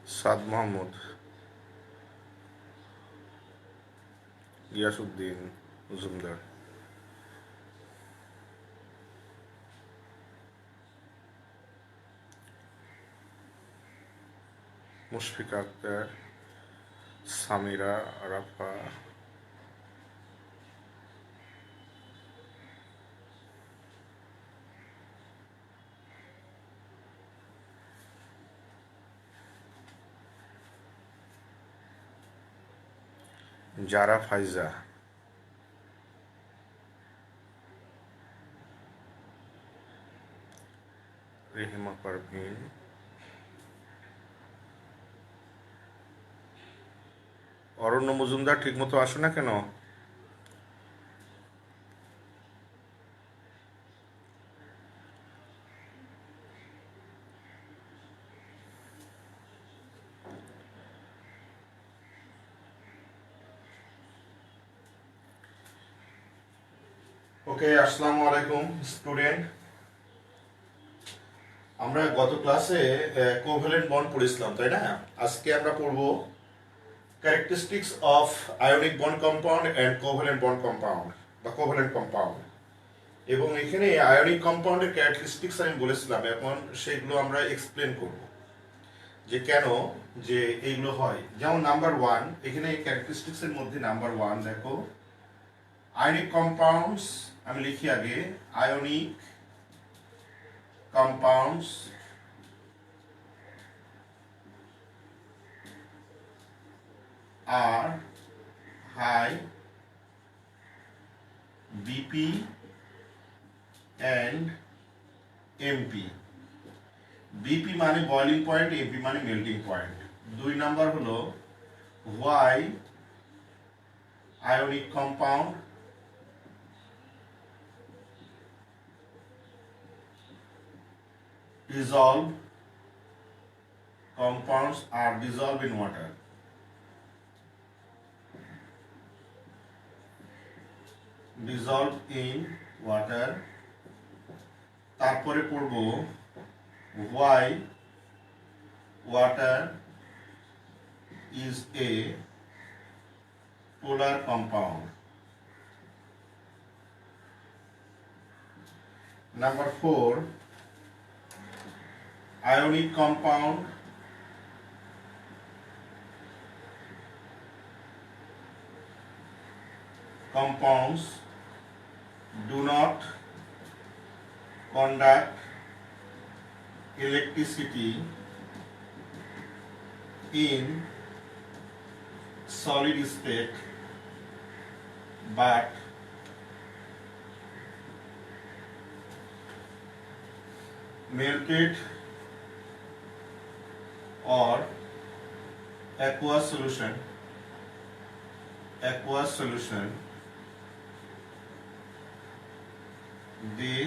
সাদ মোহাম্মদ, গিয়াসউদ্দিন মজুমদার, মুশফিকা আক্তার, সামিরা আরাফা, জারা ফাইজা, রেহিমা পারভিন, অরণ্য মজুমদার ঠিকমতো আসো না কেন? ওকে, আসসালামু আলাইকুম স্টুডেন্ট। আমরা গত ক্লাসে কোভ্যালেন্ট বন্ড পড়েছিলাম, তাই না? আজকে আমরা পড়ব characteristics of ionic bond compound and covalent bond compound বা কোভ্যালেন্ট কম্পাউন্ড। এবং এখানে আয়নিক কম্পাউন্ডের ক্যারেক্টারিস্টিক্স আমি বলেছিলাম, এখন সেগুলো আমরা এক্সপ্লেন করব যে কেন যে এইগুলো হয়। যেমন নাম্বার ওয়ান, এখানে ক্যারেক্টারিস্টিক্সের মধ্যে নাম্বার ওয়ান দেখো, আয়নিক কম্পাউন্ডস, আমি লিখি আগে, ionic compounds are high BP and MP. BP মানে বয়লিং পয়েন্ট, MP মানে মেল্টিং পয়েন্ট। দুই নাম্বার হলো why ionic compound dissolve, compounds are dissolved in water. Dissolved in water. তারপরে পড়ব why water is a polar compound. Number 4, ionic compound compounds do not conduct electricity in solid state but melted or aqueous solution they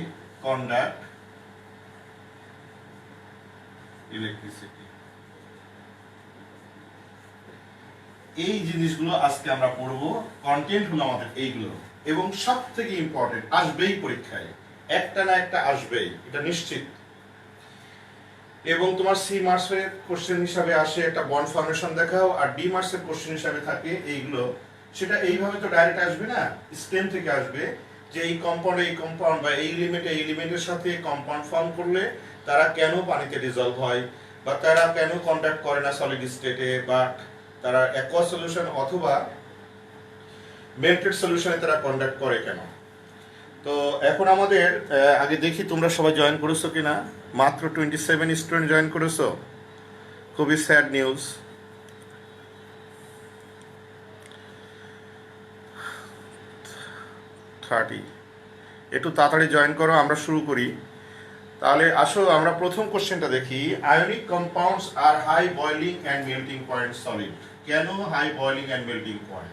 conduct electricity. এই জিনিসগুলো আজকে আমরা পড়ব, content হলো আমাদের এইগুলো, এবং সব থেকে ইম্পর্টেন্ট, আসবেই পরীক্ষায়, একটা না একটা আসবেই, এটা নিশ্চিত। এবং তোমার সি মার্কসের কোশ্চেন হিসাবে আসে একটা বন্ড ফর্মেশন দেখাও, আর ডি মার্কসের কোশ্চেন হিসাবে থাকে এইগুলো। সেটা এইভাবে তো ডাইরেক্ট আসবে না, স্টেম থেকে আসবে যে এই কম্পাউন্ড বা এই এলিমেন্টের সাথে কম্পাউন্ড ফর্ম করলে তারা কেন পানিতে ডিজলভ হয়, বা তারা কেন কন্ডাক্ট করে না সলিড স্টেটে, বা তারা অ্যাকোয়াস সলিউশন অথবা মেল্টেড সলিউশনে তারা কন্ডাক্ট করে কেন। তো এখন আমাদের আগে দেখি তোমরা সবাই জয়েন করেছো কিনা। মাত্র 27 স্টুডেন্ট জয়েন করেছো, খুবই স্যাড নিউজ। একটু তাড়াতাড়ি জয়েন করো, আমরা শুরু করি। তাহলে আসো আমরা প্রথম কোশ্চেনটা দেখি। আয়নিক কম্পাউন্ডস আর high boiling and melting point solid. কেন high boiling and melting point?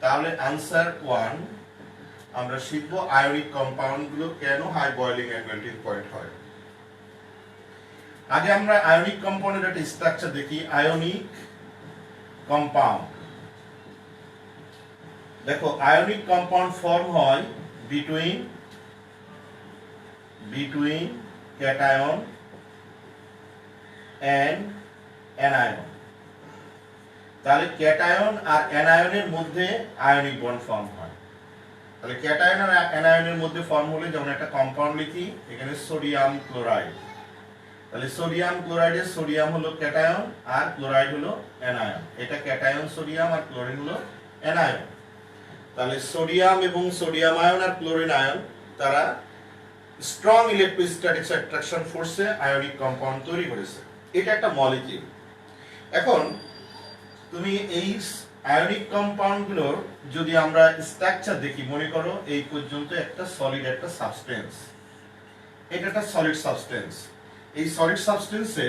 তাহলে আনসার 1 আমরা শিখব আয়নিক কম্পাউন্ডগুলো কেন high boiling and melting point হয়। আগে আমরা আয়নিক কম্পাউন্ডের একটা স্ট্রাকচার দেখি। আয়নিক কম্পাউন্ড, দেখো আয়নিক কম্পাউন্ড ফর্ম হয় বিটুইন ক্যাটায়ন and অ্যানায়ন। তাহলে ক্যাটায়ন আর অ্যানায়নের মধ্যে আয়নিক বন্ড ফর্ম হয়। তাহলে ক্যাটায়ন আর অ্যানায়নের মধ্যে ফর্ম হলে যেমন একটা কম্পাউন্ড লিখি, এখানে সোডিয়াম ক্লোরাইড। তাহলে সোডিয়াম ক্লোরাইডের সোডিয়াম হলো ক্যাটায়ন আর ক্লোরাইড হলো অ্যানায়ন। এটা ক্যাটায়ন সোডিয়াম আর ক্লোরিন হলো অ্যানায়ন। তাহলে সোডিয়াম এবং সোডিয়াম আয়ন আর ক্লোরিন আয়ন তারা স্ট্রং ইলেকট্রোস্ট্যাটিক অ্যাট্রাকশন ফোর্সে আয়নিক কম্পাউন্ড তৈরি করেছে। এটা একটা মলিকিউল। এখন তুমি এই আয়নিক কম্পাউন্ডগুলোর যদি আমরা স্ট্রাকচার দেখি, মনে করো এই পর্যন্ত একটা সলিড একটা সাবস্টেন্স, এটা একটা সলিড সাবস্টেন্স। এই সলিড সাবস্টেন্সে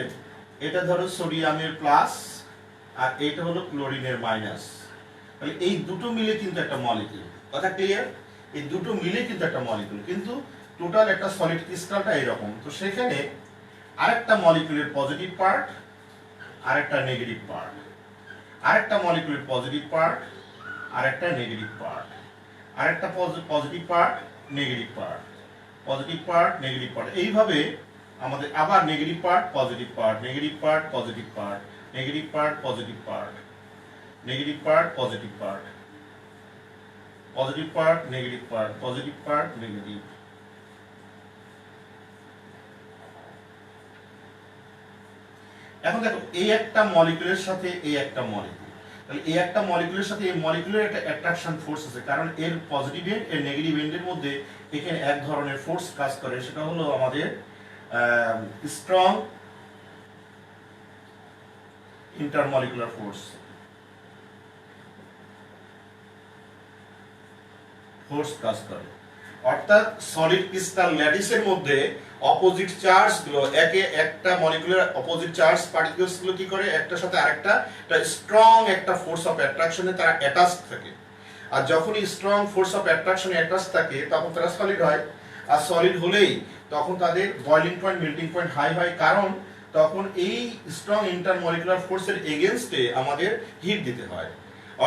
এটা ধরো সোডিয়ামের প্লাস আর এটা হলো ক্লোরিনের মাইনাস। তাহলে এই দুটো মিলে কিন্তু একটা মলিকিউল। কথা ক্লিয়ার? এই দুটো মিলে কিন্তু একটা মলিকিউল, কিন্তু টোটাল একটা সলিড ক্রিস্টালটা এরকম। তো সেখানে আরেকটা মলিকিউলের পজিটিভ পার্ট আরেকটা নেগেটিভ পার্ট, আরেকটা মলিকিউলের পজিটিভ পার্ট আরেকটা নেগেটিভ পার্ট, আরেকটা positive part negative part, positive part negative part, এইভাবে আমাদের আবার negative part positive part, negative part positive part, negative part positive part, negative part positive part, positive part negative part, positive part negative. এখন দেখো এই একটা মলিকিউলের সাথে এই একটা মলিকিউল, তাহলে এই একটা মলিকিউলের সাথে এই মলিকিউলের একটা অ্যাট্রাকশন ফোর্স আছে, কারণ এর পজিটিভ এন্ড এর নেগেটিভ এন্ডের মধ্যে এখানে এক ধরনের ফোর্স কাজ করে, সেটা হলো আমাদের স্ট্রং ইন্টারমলিকুলার ফোর্স। ফোর্স কাজ করে, অর্থাৎ সলিড ক্রিস্টাল ল্যাটিসের মধ্যে অপোজিট চার্জ গুলো একটা মলিকুলার অপোজিট চার্জ পার্টিকেলস গুলো কি করে, একটার সাথে আরেকটা স্ট্রং একটা ফোর্স অফ অ্যাট্রাকশনে তারা অ্যাটাচ থাকে। আর যখনই স্ট্রং ফোর্স অফ অ্যাট্রাকশনে অ্যাটাচ থাকে তখন তারা সলিড হয়। আর সলিড হলেই তখন তাদের boiling point melting point high হয়, কারণ তখন এই স্ট্রং ইন্টারমলিকুলার ফোর্সের এগেইনস্টে আমাদের হিট দিতে হয়।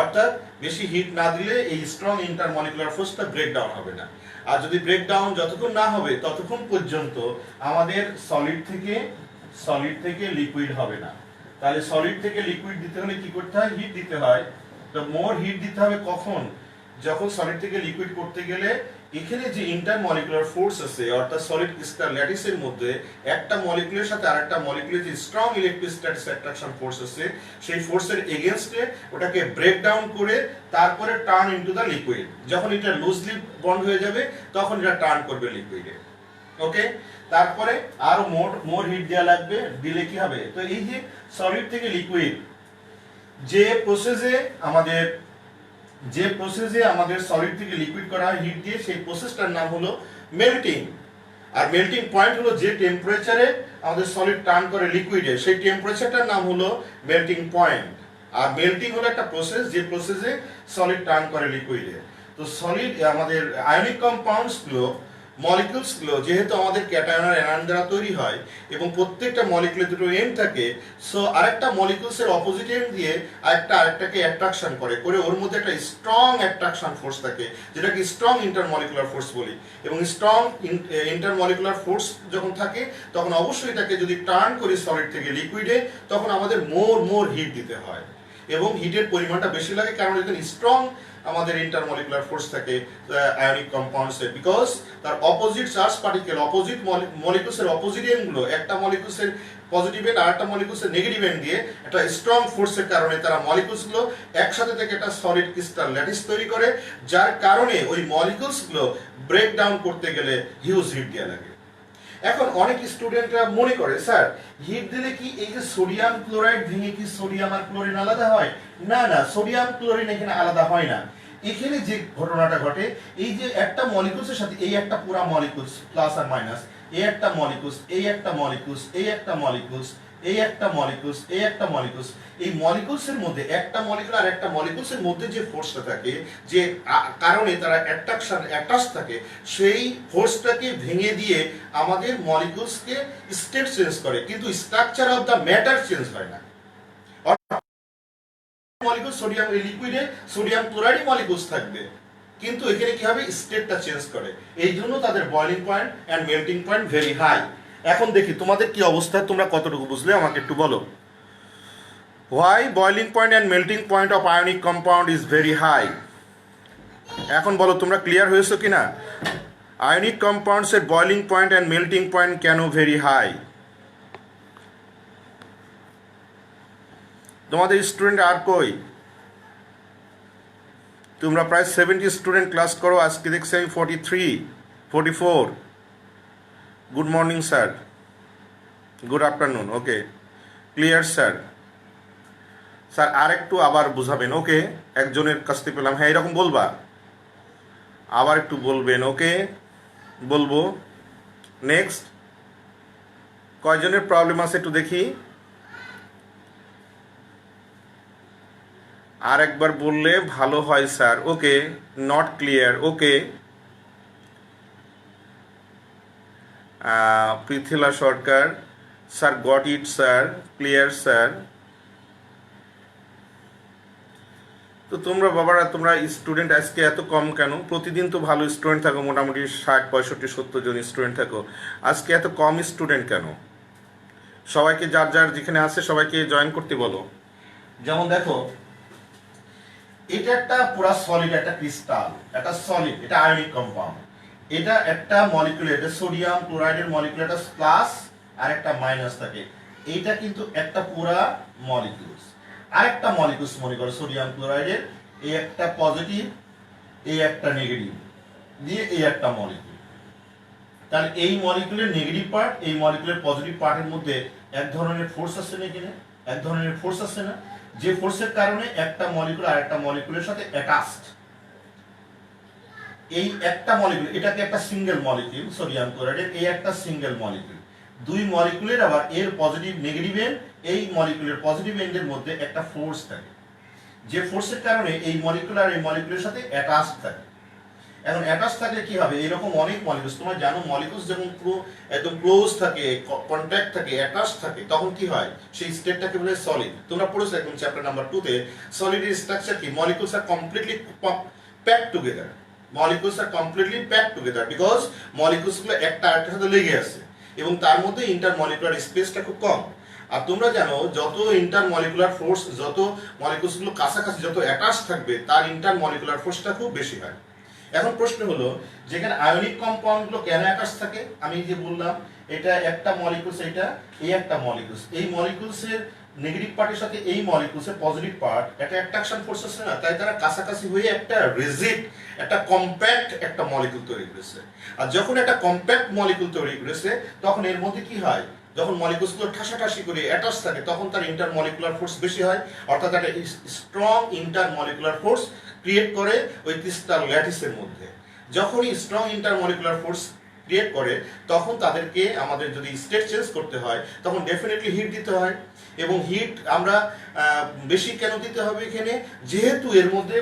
অর্থাৎ বেশি হিট না দিলে এই স্ট্রং ইন্টারমলিকুলার ফোর্সটা ব্রেকডাউন হবে না। আর যদি ব্রেকডাউন যতক্ষণ না হবে ততক্ষণ পর্যন্ত আমাদের সলিড থেকে লিকুইড হবে না। তাহলে সলিড থেকে লিকুইড দিতে হলে কি করতে হয়, হিট দিতে হয়। তো মোর হিট দিতে হবে কখন, যখন সলিড থেকে লিকুইড করতে গেলে এখানে যে ইন্টারমলিকুলার ফোর্স আছে, অর্থাৎ সলিড ক্রিস্টাল ল্যাটিসের মধ্যে একটা মলিকিউলের সাথে আরেকটা মলিকিউলের যে স্ট্রং ইলেকট্রোস্ট্যাটিক অ্যাট্রাকশন ফোর্স আছে, সেই ফোর্সের এগেইনস্টে ওটাকে ব্রেক ডাউন করে তারপরে টার্ন ইনটু দ্য লিকুইড। যখন এটা লুজলি বন্ড হয়ে যাবে তখন এটা টার্ন করবে লিকুইডে। ওকে, তারপরে আরো মোর হিট দেওয়া লাগবে, দিলে কি হবে, তো এই যে সলিড থেকে লিকুইড যে প্রসেসে আমাদের সলিড থেকে লিকুইড করা হয় হিট দিয়ে, সেই প্রসেসটার নাম হলো মেল্টিং। আর মেল্টিং পয়েন্ট হলো যে টেম্পারেচারে আমাদের সলিড টার্ন করে লিকুইডে, সেই টেম্পারেচারটার নাম হলো মেল্টিং পয়েন্ট। আর মেল্টিং হলো একটা প্রসেস যে প্রসেসে সলিড টার্ন করে লিকুইডে। তো সলিড আমাদের আয়নিক কম্পাউন্ডস গুলো মলিকিউলস গুলো যেহেতু আমাদের ক্যাটায়ন আর অ্যানায়ন দ্বারা তৈরি হয় এবং প্রত্যেকটা মলিকিউলে দুটো এন্ড থাকে, সো আরেকটা মলিকিউলসের অপোজিট এন্ড দিয়ে আরেকটাকে অ্যাট্রাকশন করে ওর মধ্যে একটা স্ট্রং অ্যাট্রাকশন ফোর্স থাকে, যেটাকে স্ট্রং ইন্টারমলিকুলার ফোর্স বলি। এবং স্ট্রং ইন্টারমলিকুলার ফোর্স যখন থাকে তখন অবশ্যই এটাকে যদি টার্ন করি সলিড থেকে লিকুইডে, তখন আমাদের মোর হিট দিতে হয় এবং হিটের পরিমাণটা বেশি লাগে, কারণ এখানে স্ট্রং আমাদের ইন্টারমলিকুলার ফোর্স থাকে আয়নিক কম্পাউন্ডসে, বিকজ তার অপোজিট চার্জ পার্টিকেল অপোজিট মলিকিউলসের অপোজিট এন্ড গুলো একটা মলিকিউলসের পজিটিভ এন্ড আরেকটা মলিকিউলসের নেগেটিভ এন্ড দিয়ে একটা স্ট্রং ফোর্সের কারণে তারা মলিকিউলস গুলো একসাথে থেকে একটা সলিড ক্রিস্টাল ল্যাটিস তৈরি করে, যার কারণে ওই মলিকিউলস গুলো ব্রেক ডাউন করতে গেলে হিউজ হিট দেওয়া লাগে। এখন অনেক স্টুডেন্টরা মনে করে স্যার হিট দিলে কি এই যে সোডিয়াম ক্লোরাইড ভেঙে কি সোডিয়াম আর ক্লোরিন আলাদা হয়? না, সোডিয়াম ক্লোরিন এখানে আলাদা হয় না। এখানে যে ঘটনাটা ঘটে, এই যে একটা মলিকিউলসের সাথে এই একটা পুরা মলিকিউলস প্লাস আর মাইনাস, এই একটা মলিকিউলস, এই একটা মলিকিউলস, এই একটা মলিকিউলস, এই একটা মলিকিউলস, এই একটা মলিকিউলস, এই মলিকিউলসের মধ্যে একটা মলিকিউল আর একটা মলিকিউলসের মধ্যে যে ফোর্সটা থাকে, যে কারণে তারা অ্যাটাচ থাকে, সেই ফোর্সটাকে ভেঙে দিয়ে আমাদের মলিকিউলসকে স্টেট চেঞ্জ করে, কিন্তু structure of the matter change হয় না। মলিকিউল সোডিয়াম লিকুইডে সোডিয়াম ক্লোরাইড মলিকিউলস থাকবে, কিন্তু এখানে কি হবে, স্টেটটা চেঞ্জ করে। এই জন্য তাদের boiling point and melting point very high. এখন দেখি তোমাদের কি অবস্থা, তোমরা কতটুকু বুঝলে আমাকে একটু বলো। Why boiling point and melting point of ionic compound is very high. এখন বলো তোমরা ক্লিয়ার হয়েছো কি না? আয়নিক কম্পাউন্ডসের boiling point and melting point কেন ভেরি হাই? তোমাদের স্টুডেন্ট আর কই? তোমরা প্রায় 70 স্টুডেন্ট ক্লাস করো, আজকে দেখছি আমি 43, 44। Good morning sir, good afternoon. Okay, clear sir. Sir আর একটু আবার বুঝাবেন। ওকে, একজনের কাছ থেকে পেলাম। হ্যাঁ, এরকম বলবা, আবার একটু বলবেন। ওকে, বলবো। নেক্সট, কয়জনের প্রবলেম আছে একটু দেখি। আর একবার বললে ভালো হয় sir. Okay, not clear. Okay, Prithila Sarkar, sir got it sir, clear sir. তো তোমরা বাবারা, তোমরা স্টুডেন্ট আজকে এত কম কেন? প্রতিদিন তো ভালো স্টুডেন্ট থাকো, মোটামুটি 60, 65, 70 জন স্টুডেন্ট থাকো, আজকে এত কম স্টুডেন্ট কেন? সবাইকে যার যার যেখানে আছে সবাইকে জয়েন করতে বলো। যেমন দেখো, এটা একটা পুরা সলিড, একটা ক্রিস্টাল, একটা সলিড, এটা আয়নিক কম্পাউন্ড। এটা একটা মলিকুল, এটা সোডিয়াম ক্লোরাইডের মলিকুল, একটা প্লাস আর একটা মাইনাস থাকে। এইটা কিন্তু একটা পুরা মলিকুল। আর একটা মলিকুল মনে করো সোডিয়াম ক্লোরাইডের, এই একটা পজিটিভ, এই একটা নেগেটিভ, দিয়ে এই একটা মলিকুল। তাহলে এই মলিকুলের নেগেটিভ পার্ট, এই মলিকুলের পজিটিভ পার্টের মধ্যে এক ধরনের ফোর্স আছে না? এখানে এক ধরনের ফোর্স আছে না? যে ফোর্সের কারণে একটা মলিকুল আর একটা মলিকুলের সাথে অ্যাটাচড। এই একটা মলিকুল, এটাকে একটা সিঙ্গেল মলিকুল সোডিয়াম ক্লোরাইডের, এই একটা সিঙ্গেল মলিকুল। দুই মলিকুলের আবার এর পজিটিভ নেগেটিভ এন্ড, এই মলিকুলের পজিটিভ এন্ডের মধ্যে একটা ফোর্স থাকে, যে ফোর্সের কারণে এই মলিকুল আর এই মলিকুলের সাথে অ্যাটাচড থাকে। এখন অ্যাটাচ থাকলে কি হবে? এরকম অনেক মলিকুলস, তোমরা জানো মলিকুলস যখন পুরো একদম ক্লোজ থাকে, কন্ট্যাক্ট থাকে, অ্যাটাচ থাকে, তখন কি হয়? সেই স্টেটটাকে বলে সলিড। তোমরা পড়েছো একদম চ্যাপ্টার নাম্বার 2 তে, সলিডের স্ট্রাকচার কি? Molecules are completely packed together. Molecules are completely packed together because molecules গুলো একটা আরেকটার সাথে লেগে আছে এবং তার মধ্যে ইন্টারমলিকুলার স্পেসটা খুব কম। আর তোমরা জানো যত ইন্টারমলিকুলার ফোর্স, যত মলিকুলস গুলো কাছাকাছি, যত অ্যাটাচ থাকবে, তার ইন্টারমলিকুলার ফোর্সটা খুব বেশি হয়। এখন প্রশ্ন হলো, যেখানে আয়নিক কম্পাউন্ড গুলো কেন অ্যাটাচ থাকে? আমি যে বললাম এটা একটা মলিকুলস, এটা এই একটা মলিকুলস, এই মলিকুলস এর নেগেটিভ পার্টের সাথে এই মলিকুলস এর পজিটিভ পার্ট একটা অ্যাট্রাকশন ফোর্স আছে না? তাই তারা কাছাকাছি হয়ে একটা রিজিড, একটা কম্প্যাক্ট একটা মলিকুল তৈরি করেছে। আর যখন একটা কম্প্যাক্ট মলিকুল তৈরি করেছে, তখন এর মধ্যে কি হয়? যখন মলিকুলস গুলো ঠাসাঠাসি করে অ্যাটাচ থাকে, তখন তার ইন্টারমলিকুলার ফোর্স বেশি হয়, অর্থাৎ একটা স্ট্রং ইন্টারমলিকুলার ফোর্স ক্রিয়েট করে ওই ক্রিস্টাল ল্যাটিসের মধ্যে। যখনই স্ট্রং ইন্টারমলিকুলার ফোর্স ক্রিয়েট করে, তখন তাদেরকে আমাদের যদি স্টেট চেঞ্জ করতে হয়, তখন ডেফিনেটলি হিট দিতে হয়। এবং হিট আমরা বেশি কেন দিতে হবে এখানে? যেহেতু এর মধ্যে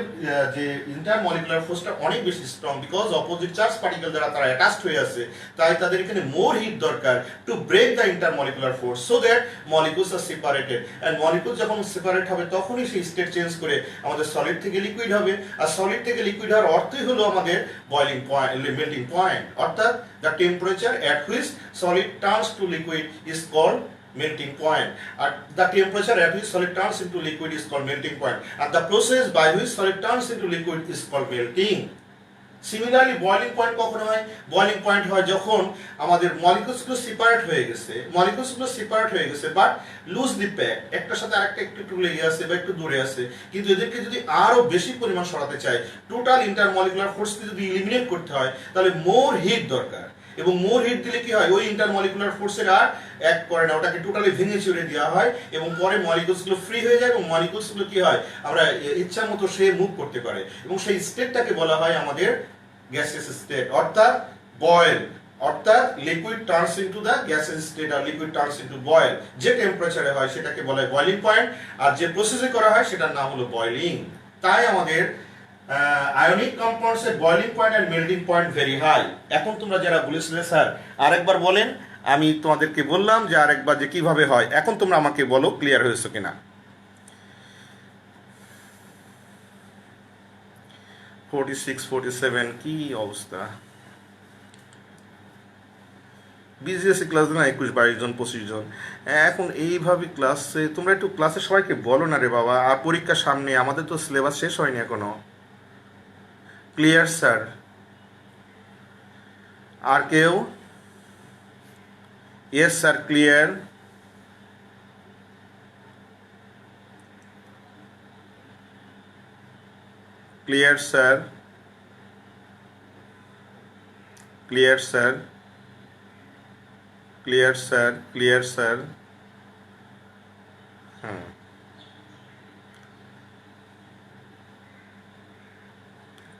যে ইন্টারমলিকুলার ফোর্সটা অনেক বেশি strong, because opposite charge particle দ্বারা তারা অ্যাটাচড হয়ে আছে, তাই তাদের এখানে মোর হিট দরকার to break the intermolecular force so that molecules are separated. And molecule যখন সেপারেট হবে, তখনই সেই স্টেট চেঞ্জ করে আমাদের সলিড থেকে লিকুইড হবে। আর সলিড থেকে লিকুইড হওয়ার অর্থই হলো আমাদের বয়লিং পয়েন্ট, মেল্টিং পয়েন্ট, অর্থাৎ the temperature at which solid turns to liquid is called melting point. The temperature at which solid turns into liquid is called melting point. And the process by which solid turns into liquid is called melting. Similarly boiling point কখন হয়? Boiling point হয় যখন আমাদের মলিকুলসগুলো separate হয়ে গেছে, but loosely packed, একটার সাথে আরেকটা একটু একটু লেগে আছে বা একটু দূরে আছে, কিন্তু এদেরকে যদি আরো বেশি পরিমাণ সরাতে চাই, টোটাল ইন্টারমলিকুলার ফোর্সকে যদি এলিমিনেট করতে হয়, তাহলে মোর হিট দরকার। এবং মোর হিট দিলে কি হয়? ওই ইন্টারমলিকুলার ফোর্সের আর অ্যাক্ট করে না, ওটাকে টোটালি ভেঙে চুরে দেওয়া হয় এবং পরে মলিকুলসগুলো ফ্রি হয়ে যায় এবং মলিকুলসগুলো কি হয়? আমরা ইচ্ছা মতো সে মুভ করতে পারে এবং সেই স্টেটটাকে বলা হয় আমাদের গ্যাসিয়াস স্টেট, অর্থাৎ বয়েল, অর্থাৎ liquid turns into the gaseous state আর লিকুইড টার্নস ইনটু বয়েল। যে টেম্পারেচারে হয় সেটাকে বলা হয় বয়লিং পয়েন্ট, আর যে প্রসেসে করা হয় সেটার নাম হলো বয়লিং। তাই আমাদের আয়নিক কম্পাউন্ডস এর boiling point and melting point very high. এখন তোমরা যারা বলেছিলে স্যার আরেকবার বলেন, আমি তোমাদেরকে বললাম যে আরেকবার যে কিভাবে হয়, এখন তোমরা আমাকে বলো ক্লিয়ার হয়েছে কিনা। 46, 47 কি অবস্থা? বিজিএসসি ক্লাস না 21-22 জন 25 জন। এখন এইভাবে ক্লাসে তোমরা একটু ক্লাসে সবাইকে বলো না রে বাবা, আর পরীক্ষার সামনে, আমাদের তো সিলেবাস শেষ হয়নি এখনো। Clear sir? আর কেউ? Yes sir, clear. Clear sir, clear sir, clear sir, clear sir. হ্যাঁ,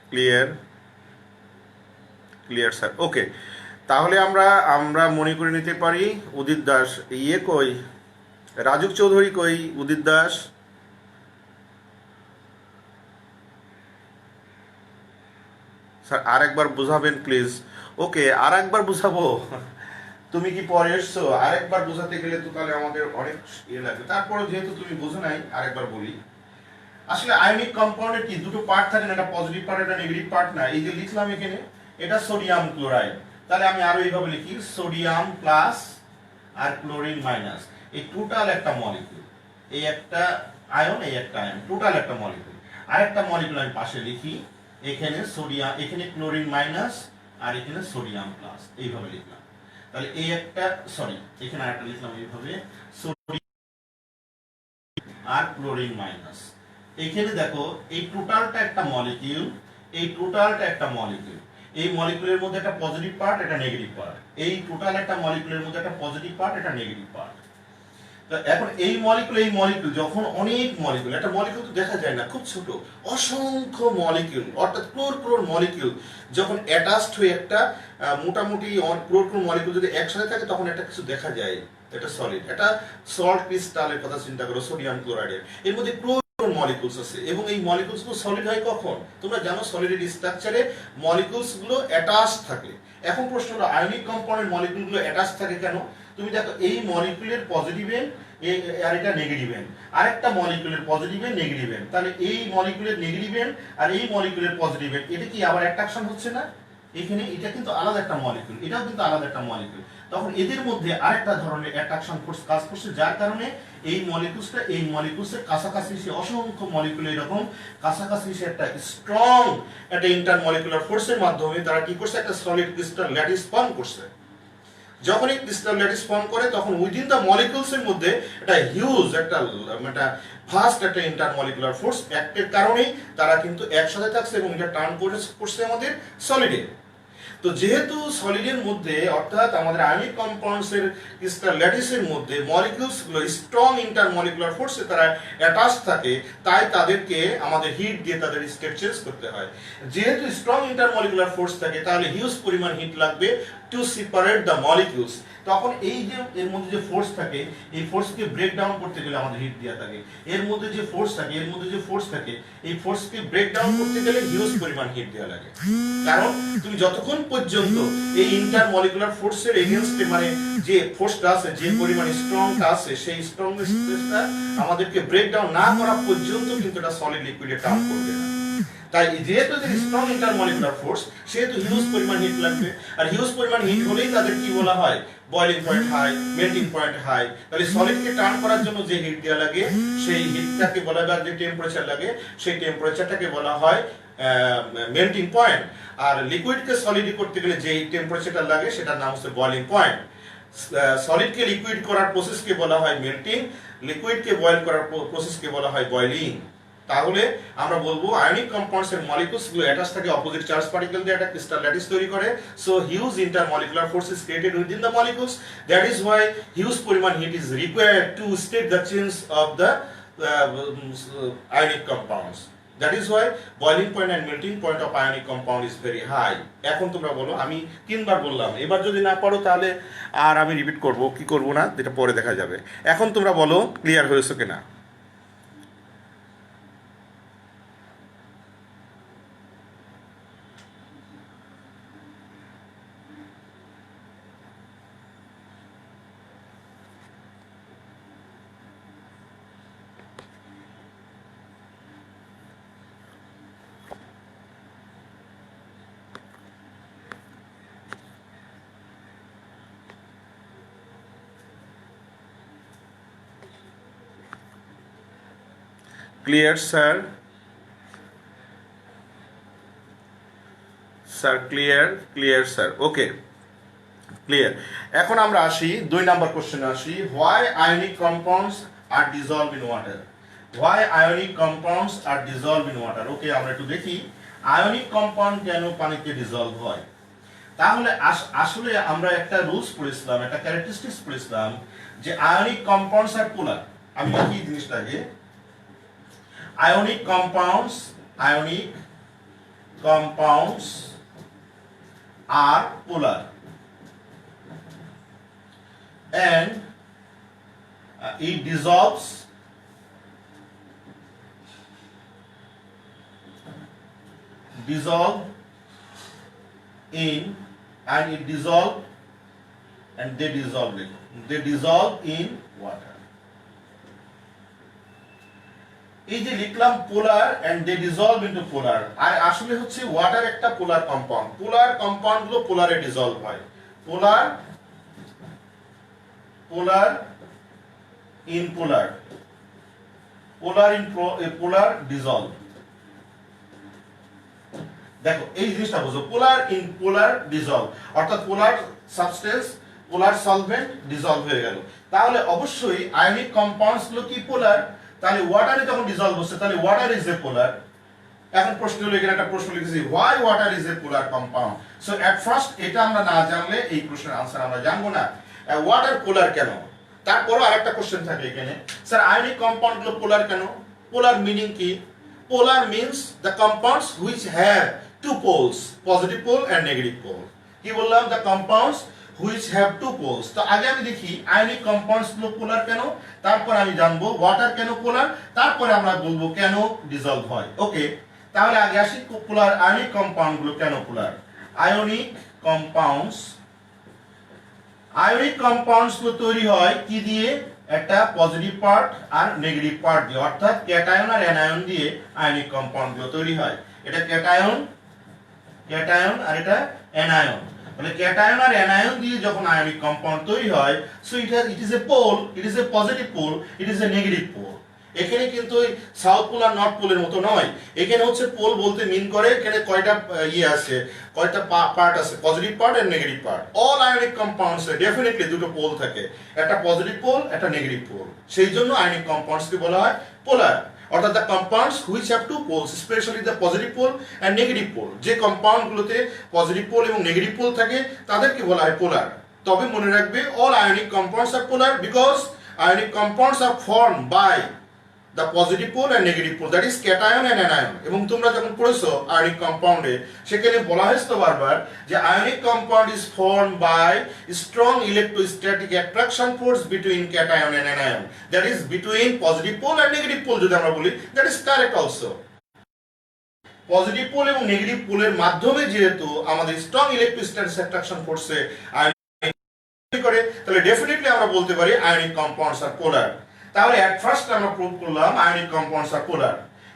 ক্লিয়ার, ক্লিয়ার স্যার, ওকে। তাহলে আমরা আমরা মনে করে নিতে পারি উদিত দাস, ইয়ে কই, রাজুক চৌধুরী কই, উদিত দাস? স্যার আর একবার বুঝাবেন প্লিজ। ওকে, আর একবার বুঝাবো? তুমি কি পরে এসছো? আরেকবার বোঝাতে গেলে তো তাহলে আমাদের অনেক ইয়ে লাগবে। তারপরে যেহেতু তুমি বোঝো নাই, আরেকবার বলি। আসলে আয়নিক কম্পাউন্ডের কি দুটো পার্ট থাকে না, একটা পজিটিভ পার্ট, একটা নেগেটিভ পার্ট না? এই যে লিখলাম এখানে, এটা সোডিয়াম ক্লোরাইড। তাহলে আমি আরো এইভাবে লিখি, সোডিয়াম প্লাস আর ক্লোরিন মাইনাস। এই টোটাল একটা মলিকিউল, এই একটা আয়ন, এই একটা আয়ন, টোটাল একটা মলিকিউল। আরেকটা মলিকিউল আমি পাশে লিখি, এখানে সোডিয়াম, এখানে ক্লোরিন মাইনাস, আর এখানে সোডিয়াম প্লাস, এইভাবে লিখলাম। তাহলে এই একটা, সরি এখানে আরেকটা লিখলাম এইভাবে, সোডিয়াম আর ক্লোরিন মাইনাস। এখানে দেখো এই টোটালটা একটা মলিকিউল, এই টোটালটা একটা মলিকিউল। এই মলিকিউলের মধ্যে একটা পজিটিভ পার্ট, একটা নেগেটিভ পার্ট। এই টোটাল একটা মলিকিউলের মধ্যে একটা পজিটিভ পার্ট, একটা নেগেটিভ পার্ট। তো এখন এই মলিকিউল যখন অনেক মলিকিউল, একটা মলিকিউল তো দেখা যায় না, খুব ছোট, অসংখ্য মলিকিউল, অর্থাৎ ক্রোর ক্রোর মলিকিউল যখন অ্যাটাচড হয়ে একটা মোটামুটি ক্রোর ক্রোর মলিকিউল যদি একসাথে থাকে, তখন একটা কিছু দেখা যায়, এটা সলিড। এটা সল্ট ক্রিস্টালের কথা চিন্তা করো, সোডিয়াম ক্লোরাইডের, এর মধ্যে ক্রোর মলিকিউলস আছে, এবং এই মলিকিউলস গুলো সলিড হয় কখন? তোমরা জানো সলিডের স্ট্রাকচারে মলিকিউলস গুলো অ্যাটাচ থাকে। এখন প্রশ্ন হলো আয়নিক কম্পাউন্ডের মলিকিউল গুলো অ্যাটাচ থাকে কেন? তুমি দেখো এই মলিকিউলের পজিটিভ এন্ড আর এটা নেগেটিভ এন্ড, আরেকটা মলিকিউলের পজিটিভ এন্ড নেগেটিভ এন্ড, তাহলে এই মলিকিউলের নেগেটিভ এন্ড আর এই মলিকিউলের পজিটিভ এন্ড, এটা কি আবার অ্যাট্রাকশন হচ্ছে না? এখানে এটা কিন্তু আলাদা একটা মলিকিউল, এটাও কিন্তু আলাদা একটা মলিকিউল। তখন এদের মধ্যে আরেকটা ধরনের অ্যাট্রাকশন ফোর্স কাজ করছে, যার কারণে এই মলিকিউলসের কাছাকাছি এসে, অসংখ্য মলিকিউল এরকম কাছাকাছি এসে একটা স্ট্রং একটা ইন্টারমলিকুলার ফোর্সের মাধ্যমে তারা কি করছে, একটা সলিড ক্রিস্টাল ল্যাটিস ফর্ম করছে। যখন এই ক্রিস্টাল ল্যাটিস ফর্ম করে, তখন উইদিন দ্য মলিকিউলস এর মধ্যে একটা হিউজ একটা ফাস্ট একটা ইন্টারমলিকুলার ফোর্স অ্যাক্টের কারণেই তারা কিন্তু একসাথে থাকছে, এবং এটা টার্ন করছে আমাদের সলিডে। তো যেহেতু সলিডের মধ্যে, অর্থাৎ আমাদের আয়নিক কম্পাউন্ডস এর ক্রিস্টাল ল্যাটিসের মধ্যে মলিকিউলস গুলো স্ট্রং ইন্টারমলিকুলার ফোর্সে তারা অ্যাটাচ থাকে, তাই তাদেরকে আমাদের হিট দিয়ে তাদের স্টেট চেঞ্জ করতে হয়। যেহেতু স্ট্রং ইন্টারমলিকুলার ফোর্স থাকে, তাহলে হিউজ পরিমাণ হিট লাগবে টু সেপারেট দ্য মলিকিউলস। তখন এই যে এর মধ্যে যে ফোর্স থাকে, এই ফোর্সকে ব্রেক ডাউন করতে গেলে আমাদের হিট দেওয়া থাকে। এর মধ্যে যে ফোর্স থাকে, এই ফোর্সকে ব্রেক ডাউন করতে গেলে হিউজ পরিমাণ হিট দেওয়া লাগে। কারণ তুমি যতক্ষণ পর্যন্ত এই ইন্টারমলিকুলার ফোর্সের এগেইনস্টে, মানে যে ফোর্সটা আছে, যে পরিমাণ স্ট্রংটা আছে, সেই স্ট্রংনেসটা আমাদেরকে ব্রেক ডাউন না করা পর্যন্ত কিন্তু এটা সলিড লিকুইডে টার্ন করবে না। তাই যেহেতু স্ট্রং ইন্টারমলিকুলার ফোর্স, সেহেতু হিউজ পরিমাণ হিট লাগবে। আর হিউজ পরিমাণ হিট হলেই তাদের কি বলা হয়, boiling point high, melting point high. তাহলে সলিডকে টার্ন করার জন্য যে হিট দেওয়া লাগে, সেই হিটটাকে বলা হয়, যে টেম্পারেচার লাগে, সেই টেম্পারেচারটাকে বলা হয় মেল্টিং পয়েন্ট। আর লিকুইডকে সলিড করতে গেলে যে টেম্পারেচারটা লাগে, সেটার নাম হচ্ছে বয়লিং পয়েন্ট। সলিডকে লিকুইড করার প্রসেসকে বলা হয় মেল্টিং, লিকুইডকে বয়েল করার প্রসেসকে বলা হয় বয়লিং। তাহলে আমরা বলবো আয়নিক কম্পাউন্ডস এর মলিকিউলস গুলো অ্যাটাচ থাকে অপোজিট চার্জ পার্টিকেল দিয়ে, একটা ক্রিস্টাল ল্যাটিস তৈরি করে। So huge intermolecular force is created within the molecules. That is why huge পরিমাণ heat is required to state the change of the ionic compounds. That is why boiling point and melting point of ionic compound is very high. এখন তোমরা বলো, আমি তিনবার বললাম, এবার যদি না পারো তাহলে আর আমি রিপিট করব কি করব না, যেটা পরে দেখা যাবে। এখন তোমরা বলো ক্লিয়ার হয়েছে কিনা। Clear sir? Sir clear? Clear sir, okay clear. এখন আমরা আসি 2 নাম্বার কোশ্চেনে আসি, why ionic compounds are dissolve in water. Why ionic compounds are dissolve in water. Okay, আমরা একটু দেখি আয়নিক কম্পাউন্ড কেন পানিতে ডিজলভ হয়। তাহলে আসলে আমরা একটা রুলস পড়েছিলাম, একটা ক্যারেক্টারিস্টিক্স পড়েছিলাম যে আয়নিক কম্পাউন্ডস আর পোলার। আমি কি জিনিসটাকে ionic compounds R polar and it dissolves in and it dissolve and they dissolve in water. এই যে লিখলাম পোলার and they dissolve into polar, আর আসলে হচ্ছে ওয়াটার একটা পোলার কম্পাউন্ড। পোলার কম্পাউন্ড গুলো পোলারে ডিসলভ হয়। পোলার in polar dissolve। দেখো এই জিনিসটা বুঝো, পোলার ইন পোলার ডিসলভ, অর্থাৎ পোলার সাবস্টেন্স পোলার সলভেন্ট ডিসলভ হয়ে গেল। তাহলে অবশ্যই আয়নিক কম্পাউন্ডস গুলো কি পোলার, তাহলে ওয়াটারে যখন ডিসলভ হচ্ছে তাহলে ওয়াটার ইজ এ পোলার। এখন প্রশ্ন হলো, এখানে একটা প্রশ্ন লিখেছি, why water is a polar compound. So at first এটা আমরা না জানলে এই প্রশ্নের আনসার আমরা জানবো না। ওয়াটার পোলার কেন? তারপরও আরেকটা কোশ্চেন থাকে এখানে, স্যার আয়নিক কম্পাউন্ড গুলো পোলার কেন? পোলার মিনিং কি? Polar means the compounds which have two poles, positive pole and negative pole. কি বললাম? The compounds which have two poles. তো আগে আমি দেখি আয়নিক কম্পাউন্ডস গুলো পোলার কেন, তারপর আমি জানবো ওয়াটার কেন পোলার, তারপরে আমরা বলবো কেন ডিসলভ হয়। ওকে, তাহলে আগে আসি পোলার আয়নিক কম্পাউন্ড গুলো কেন পোলার। আয়নিক কম্পাউন্ডস গুলো তৈরি হয় কি দিয়ে? একটা পজিটিভ পার্ট আর নেগেটিভ পার্ট দিয়ে, অর্থাৎ ক্যাটায়ন আর অ্যানায়ন দিয়ে আয়নিক কম্পাউন্ড গুলো তৈরি হয়। এটা ক্যাটায়ন আর এটা অ্যানায়ন। তাহলে ক্যাটায়ন আর অ্যানায়ন দিয়ে যখন আয়নিক কম্পাউন্ড তৈরি হয়, so it is a pole, it is a positive pole, it is a negative pole. এখানে কিন্তু সাউথ পোল আর নর্থ পোলের মতো নয়। এখানে হচ্ছে পোল বলতে মিন করে এখানে কয়টা আছে, কয়টা পার্ট আছে, পজিটিভ পার্ট আর negative part. All ionic compounds এ ডেফিনেটলি দুটো পোল থাকে, একটা পজিটিভ পোল একটা নেগেটিভ পোল। সেই জন্য আয়নিক কম্পাউন্ডস কে বলা হয় পোলার, অর্থাৎ the compounds which have two poles, specially the positive pole and negative pole. যে কম্পাউন্ড গুলোতে পজিটিভ পোল এবং নেগেটিভ পোল থাকে তাদেরকে বলা হয় পোলার। তবে মনে রাখবে all ionic compounds R polar because ionic compounds are formed by the positive pole and negative pole, that is cation and anion। এবং তোমরা যখন পড়েছো আয়নিক কম্পাউন্ডে, সেখানে বলা হয়েছে তো বারবার যে ionic compound is formed by strong electrostatic attraction force between cation and anion, that is between positive pole and negative pole। যদি আমরা বলি that is correct also। Positive pole এবং নেগেটিভ পোলের মাধ্যমে যেহেতু আমাদের স্ট্রং ইলেকট্রোস্ট্যাটিক অ্যাট্রাকশন ফোর্সে ion করে, তাহলে ডেফিনেটলি আমরা বলতে পারি আয়নিক কম্পাউন্ডস আর পোলার। তাহলে এট ফার্স্ট আমরা প্রুভ করলাম আয়নিক কম্পাউন্ডস আর পোলার।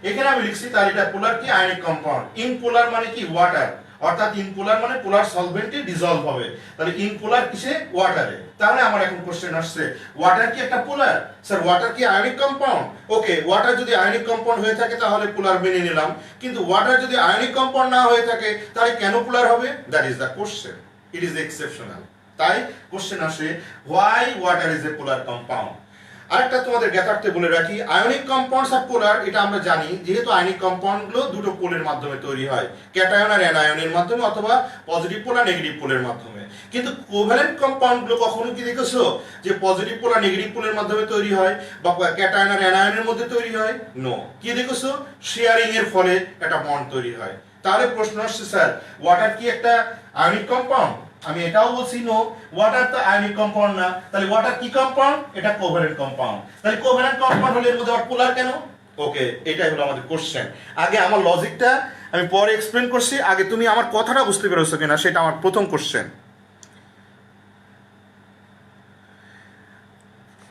এখানে আমি লিখছি তাহলে এটা পোলার কি? Ionic compound. ইন পোলার মানে কি? ওয়াটার, অর্থাৎ ইন পোলার মানে পোলার সলভেন্টে ডিসলভ হবে। তাহলে ইন পোলার কিসে? ওয়াটারে। তাহলে আমার এখন কোশ্চেন আসছে, ওয়াটার কি একটা পোলার? স্যার ওয়াটার কি আয়নিক কম্পাউন্ড? ওকে, ওয়াটার যদি আয়নিক কম্পাউন্ড হয়ে থাকে তাহলে পোলার মেনে নিলাম, কিন্তু ওয়াটার যদি আয়নিক কম্পাউন্ড না হয়ে থাকে তাহলে কেন পোলার হবে? That is the question, it is exceptional. তাই কোশ্চেন আসে, why water is a polar compound. আরেকটা তোমাদের জ্ঞাতার্থে বলে রাখি, আয়নিক কম্পাউন্ডস আর পোলার এটা আমরা জানি যেহেতু আয়নিক কম্পাউন্ড গুলো দুটো পোলের মাধ্যমে তৈরি হয়, ক্যাটায়ন আর অ্যানায়নের মাধ্যমে অথবা পজিটিভ পোল আর নেগেটিভ পোলের মাধ্যমে। কিন্তু কোভ্যালেন্ট কম্পাউন্ড গুলো কখনো কি দেখেছো যে পজিটিভ পোল আর নেগেটিভ পোলের মাধ্যমে তৈরি হয় বা ক্যাটায়ন আর অ্যানায়নের মধ্যে তৈরি হয়? নো। কি দেখেছো? শেয়ারিং এর ফলে একটা বন্ড তৈরি হয়। তাহলে প্রশ্ন আসছে, স্যার ওয়াটার কি একটা আয়নিক কম্পাউন্ড? আমি এটাও বলছি নো, ওয়াটার তো আয়নিক কম্পাউন্ড না। তাহলে ওয়াটার কি কম্পাউন্ড? এটা কোভ্যালেন্ট কম্পাউন্ড। তাহলে কোভ্যালেন্ট কম্পাউন্ড হলে এর মধ্যে আবার পোলার কেন? ওকে, এটাই হলো আমাদের কোশ্চেন। আগে আমার লজিকটা আমি পরে এক্সপ্লেন করছি, আগে তুমি আমার কথাটা বুঝতে পেরেছো কিনা সেটা আমার প্রথম কোশ্চেন।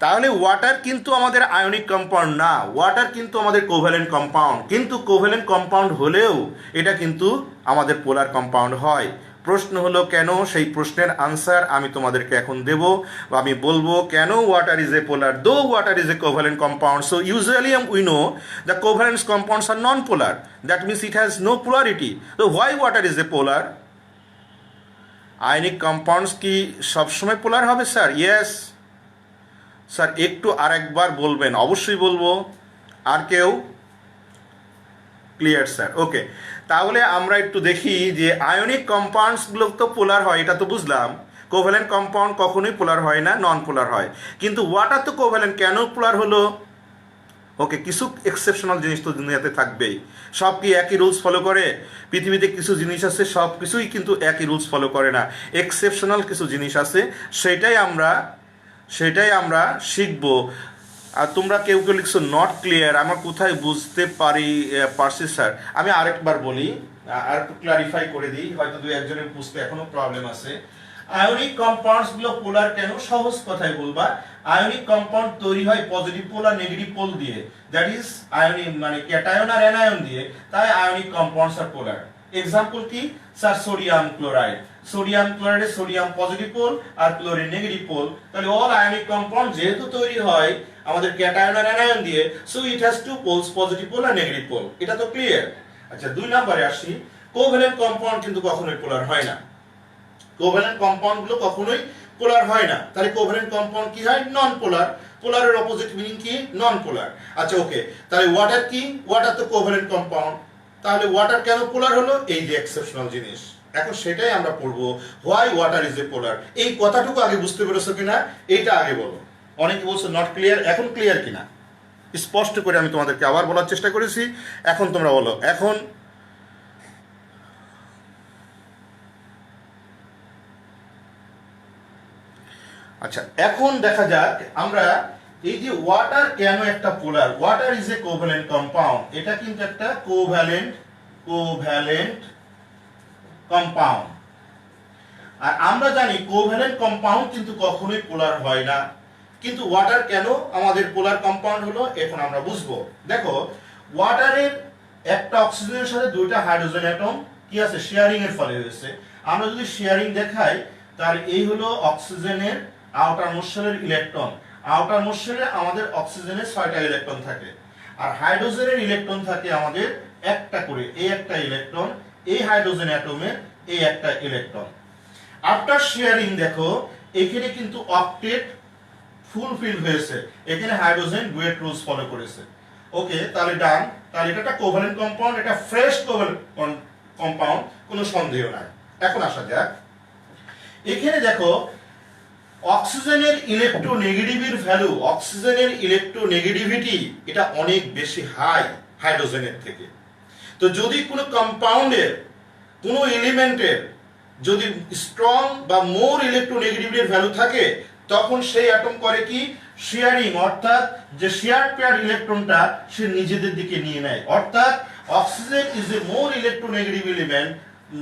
তাহলে ওয়াটার কিন্তু আমাদের আয়নিক কম্পাউন্ড না, ওয়াটার কিন্তু আমাদের কোভ্যালেন্ট কম্পাউন্ড। কিন্তু কোভ্যালেন্ট কম্পাউন্ড হলেও এটা কিন্তু আমাদের পোলার কম্পাউন্ড হয়। প্রশ্ন হলো কেন, সেই প্রশ্নের আনসার আমি তোমাদেরকে এখন দেব, বা আমি বলবো কেন water is a polar though water is a covalent compound. So usually we know the covalent compounds are non polar, that means it has no polarity. তো why water is a polar? Ionic compounds কি সবসময় পোলার হবে sir? Yes sir. একটু আরেকবার বলবেন? অবশ্যই বলবো। আর কেউ? Clear sir, okay. তাহলে আমরা একটু দেখি যে আয়নিক কম্পাউন্ডসগুলো তো পোলার হয়, এটা তো বুঝলাম। কোভ্যালেন্ট কম্পাউন্ড কখনোই পোলার হয় না, নন পোলার হয়। কিন্তু ওয়াটার তো কোভ্যালেন্ট, কেন পোলার হলো? ওকে, কিছু এক্সেপশনাল জিনিস তো দুনিয়াতে থাকবেই। সব কি একই রুলস ফলো করে? পৃথিবীতে কিছু জিনিস আছে, সব কিছুই কিন্তু একই রুলস ফলো করে না। এক্সেপশনাল কিছু জিনিস আছে, সেটাই আমরা শিখবো। আর তোমরা কেউ কেউ লিখছো নট ক্লিয়ার, আমার কোথায় বুঝতে পারছি স্যার? আমি আরেকবার বলি, আর একটু ক্লারিফাই করে দিই, হয়তো দুই একজনের বুঝতে এখনো প্রবলেম আছে। আয়নিক কম্পাউন্ডস গুলো পোলার কেন? সহজ কথায় বলবা, আয়নিক কম্পাউন্ড তৈরি হয় পজিটিভ পোল আর নেগেটিভ পোল দিয়ে, দ্যাট ইজ আয়নিক মানে ক্যাটায়ন আর অ্যানায়ন দিয়ে, তাই আয়নিক কম্পাউন্ডস আর পোলার। এক্সাম্পল কি স্যার? Sodium chloride. সোডিয়াম ক্লোরাইডে সোডিয়াম পজিটিভ পোল আর ক্লোরিন নেগেটিভ পোল, তাহলে অল আয়নিক কম্পাউন্ড যেহেতু তৈরি হয় আমাদের ক্যাটায়ন আর অ্যানায়ন দিয়ে, so it has two poles, positive pole আর নেগেটিভ পোল। এটা তো ক্লিয়ার। আচ্ছা, 2 নম্বরে আসি। কোভ্যালেন্ট কম্পাউন্ড কিন্তু কখনোই পোলার হয় না। কোভ্যালেন্ট কম্পাউন্ড গুলো কখনোই পোলার হয় না। তাহলে কোভ্যালেন্ট কম্পাউন্ড কি হয়? নন পোলার। পোলারের অপোজিট মিনিং কি? নন পোলার। আচ্ছা, ওকে। তাহলে ওয়াটার কি? ওয়াটার তো কোভ্যালেন্ট কম্পাউন্ড। তাহলে ওয়াটার কেন পোলার হলো? এই যে এক্সেপশনাল জিনিস, এখন সেটাই আমরা পড়বো। হোয়াই ওয়াটার ইজ এ পোলার। এই কথাটুকু আগে বুঝতে পেরেছো কিনা এইটা আগে বলো। অনেকে বলছো নট ক্লিয়ার, এখন ক্লিয়ার কিনা স্পষ্ট করে আমি তোমাদেরকে আবার বলার চেষ্টা করেছি। এখন তোমরা বলো। এখন আচ্ছা, এখন দেখা যাক আমরা এই যে ওয়াটার কেন একটা polar. Water is a covalent compound, এটা কিন্তু একটা কোভ্যালেন্ট কম্পাউন্ড। আর আমরা জানি কোভ্যালেন্ট কম্পাউন্ড কিন্তু কখনোই পোলার হয় না। কিন্তু ওয়াটার কেন আমাদের পোলার কম্পাউন্ড হলো, এখন আমরা বুঝবো। দেখো, ওয়াটারের একটা অক্সিজেনের সাথে 2টা হাইড্রোজেন অ্যাটম কি আছে? শেয়ারিং এর ফলে হয়েছে। আমরা যদি শেয়ারিং দেখাই, তার এই হলো অক্সিজেনের আউটার মোস্ট শেলের ইলেকট্রন। আউটার মোস্ট শেলে আমাদের অক্সিজেনের 6টা ইলেকট্রন থাকে, আর হাইড্রোজেনের ইলেকট্রন থাকে আমাদের একটা করে। এই একটা ইলেকট্রন, এই হাইড্রোজেন অ্যাটমের এই একটা ইলেকট্রন। আফটার শেয়ারিং দেখো, এখানে কিন্তু অক্টেট ফুলফিল হয়েছে, এখানে হাইড্রোজেন ডুয়েট রুলস ফলো করেছে। ওকে, তাহলে ডান। তাহলে এটা একটা কোভ্যালেন্ট কম্পাউন্ড, এটা ফ্রেশ কোভ্যালেন্ট কম্পাউন্ড, কোনো সন্দেহ নাই। এখন আসা যাক, এখানে দেখো অক্সিজেনের ইলেকট্রোনেগেটিভিটির ভ্যালু, অক্সিজেনের ইলেকট্রোনেগেটিভিটি এটা অনেক বেশি হাই হাইড্রোজেনের থেকে। তো যদি কোনো কম্পাউন্ডের, কোনো এলিমেন্টের যদি স্ট্রং বা মোর ইলেকট্রোনেগেটিভিটির ভ্যালু থাকে, তখন সেই অ্যাটম করে কি? শেয়ারিং, অর্থাৎ যে শেয়ার পেয়ার ইলেকট্রনটা সে নিজেদের দিকে নিয়ে নেয়। অর্থাৎ oxygen is a more electronegative element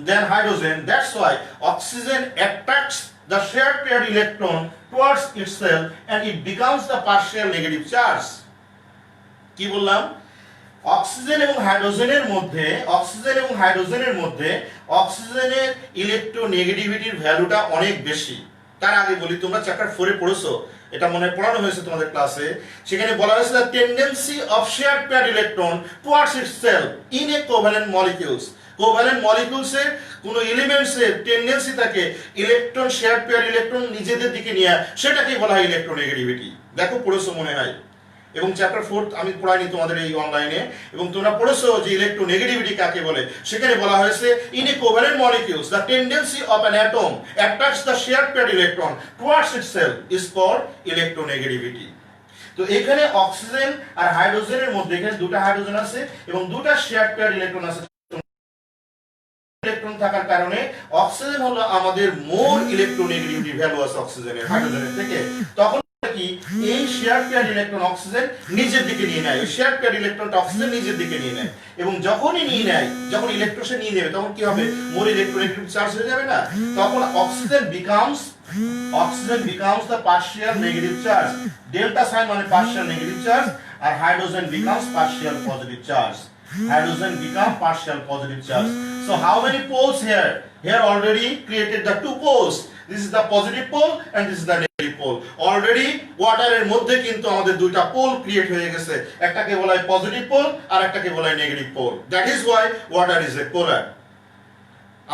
than hydrogen. That's why oxygen attracts the shared paired electron towards itself and it becomes the partial negative charge. কি বললাম? অক্সিজেন এবং হাইড্রোজেনের মধ্যে, অক্সিজেনের ইলেকট্রোনেগেটিভিটির ভ্যালুটা অনেক বেশি। তার আগে বলি, তোমরা চ্যাপ্টার 4 এ পড়েছো, এটা মনে পড়ানো হয়েছে তোমাদের ক্লাসে। সেখানে বলা হয়েছে the tendency of shared pair electron towards itself in a covalent molecules. Covalent মলিকিউলসের কোন এলিমেন্টসের টেন্ডেন্সি থাকে ইলেকট্রন, শেয়ার্ড পেয়ার ইলেকট্রন নিজেদের দিকে নিয়ে, সেটাকেই বলা হয় ইলেকট্রোনেগেটিভিটি। দেখো পড়েছো মনে হয়। এবং চ্যাপ্টার 4 আমি পড়াইনি তোমাদের এই অনলাইনে, এবং তোমরা পড়েছো যে ইলেকট্রোনেগেটিভিটি কাকে বলে। সেখানে বলা হয়েছে in a covalent molecules the tendency of an atom attracts the shared pair electron towards itself is called electronegativity. তো এখানে অক্সিজেন আর হাইড্রোজেনের মধ্যে, এখানে 2টা হাইড্রোজেন আছে এবং 2টা শেয়ার্ড পেয়ার ইলেকট্রন আছে। ইলেকট্রন থাকার কারণে অক্সিজেন হলো আমাদের মোর ইলেকট্রোনেগেটিভিটি ভ্যালু আছে অক্সিজেনের, হাইড্রোজেনের থেকে। তখন কি এই শেয়ার পেয়ার ইলেকট্রন অক্সিজেন নিজের দিকে নিয়ে নেয়, শেয়ার পেয়ার ইলেকট্রনটা অক্সিজেন নিজের দিকে নিয়ে নেয়। এবং যখনই নিয়ে নেয়, যখন ইলেকট্রন সে নিয়ে নেবে, তখন কি হবে? মোর ইলেকট্রোনেগেটিভ চার্জ হয়ে যাবে না? তখন oxygen becomes the partial negative charge. Delta sign মানে পার্শিয়াল নেগেটিভ চার্জ, আর hydrogen becomes partial positive charge. Hydrogen become partial positive charge. So how many poles here? here already created the two poles. This is the positive pole and this is the negative pole. Already water এর মধ্যে কিন্তু আমাদের দুইটা pole create হয়ে গেছে, একটাকে বলা হয় পজিটিভ পোল আর একটাকে বলা হয় negative pole. That is why water is a polar.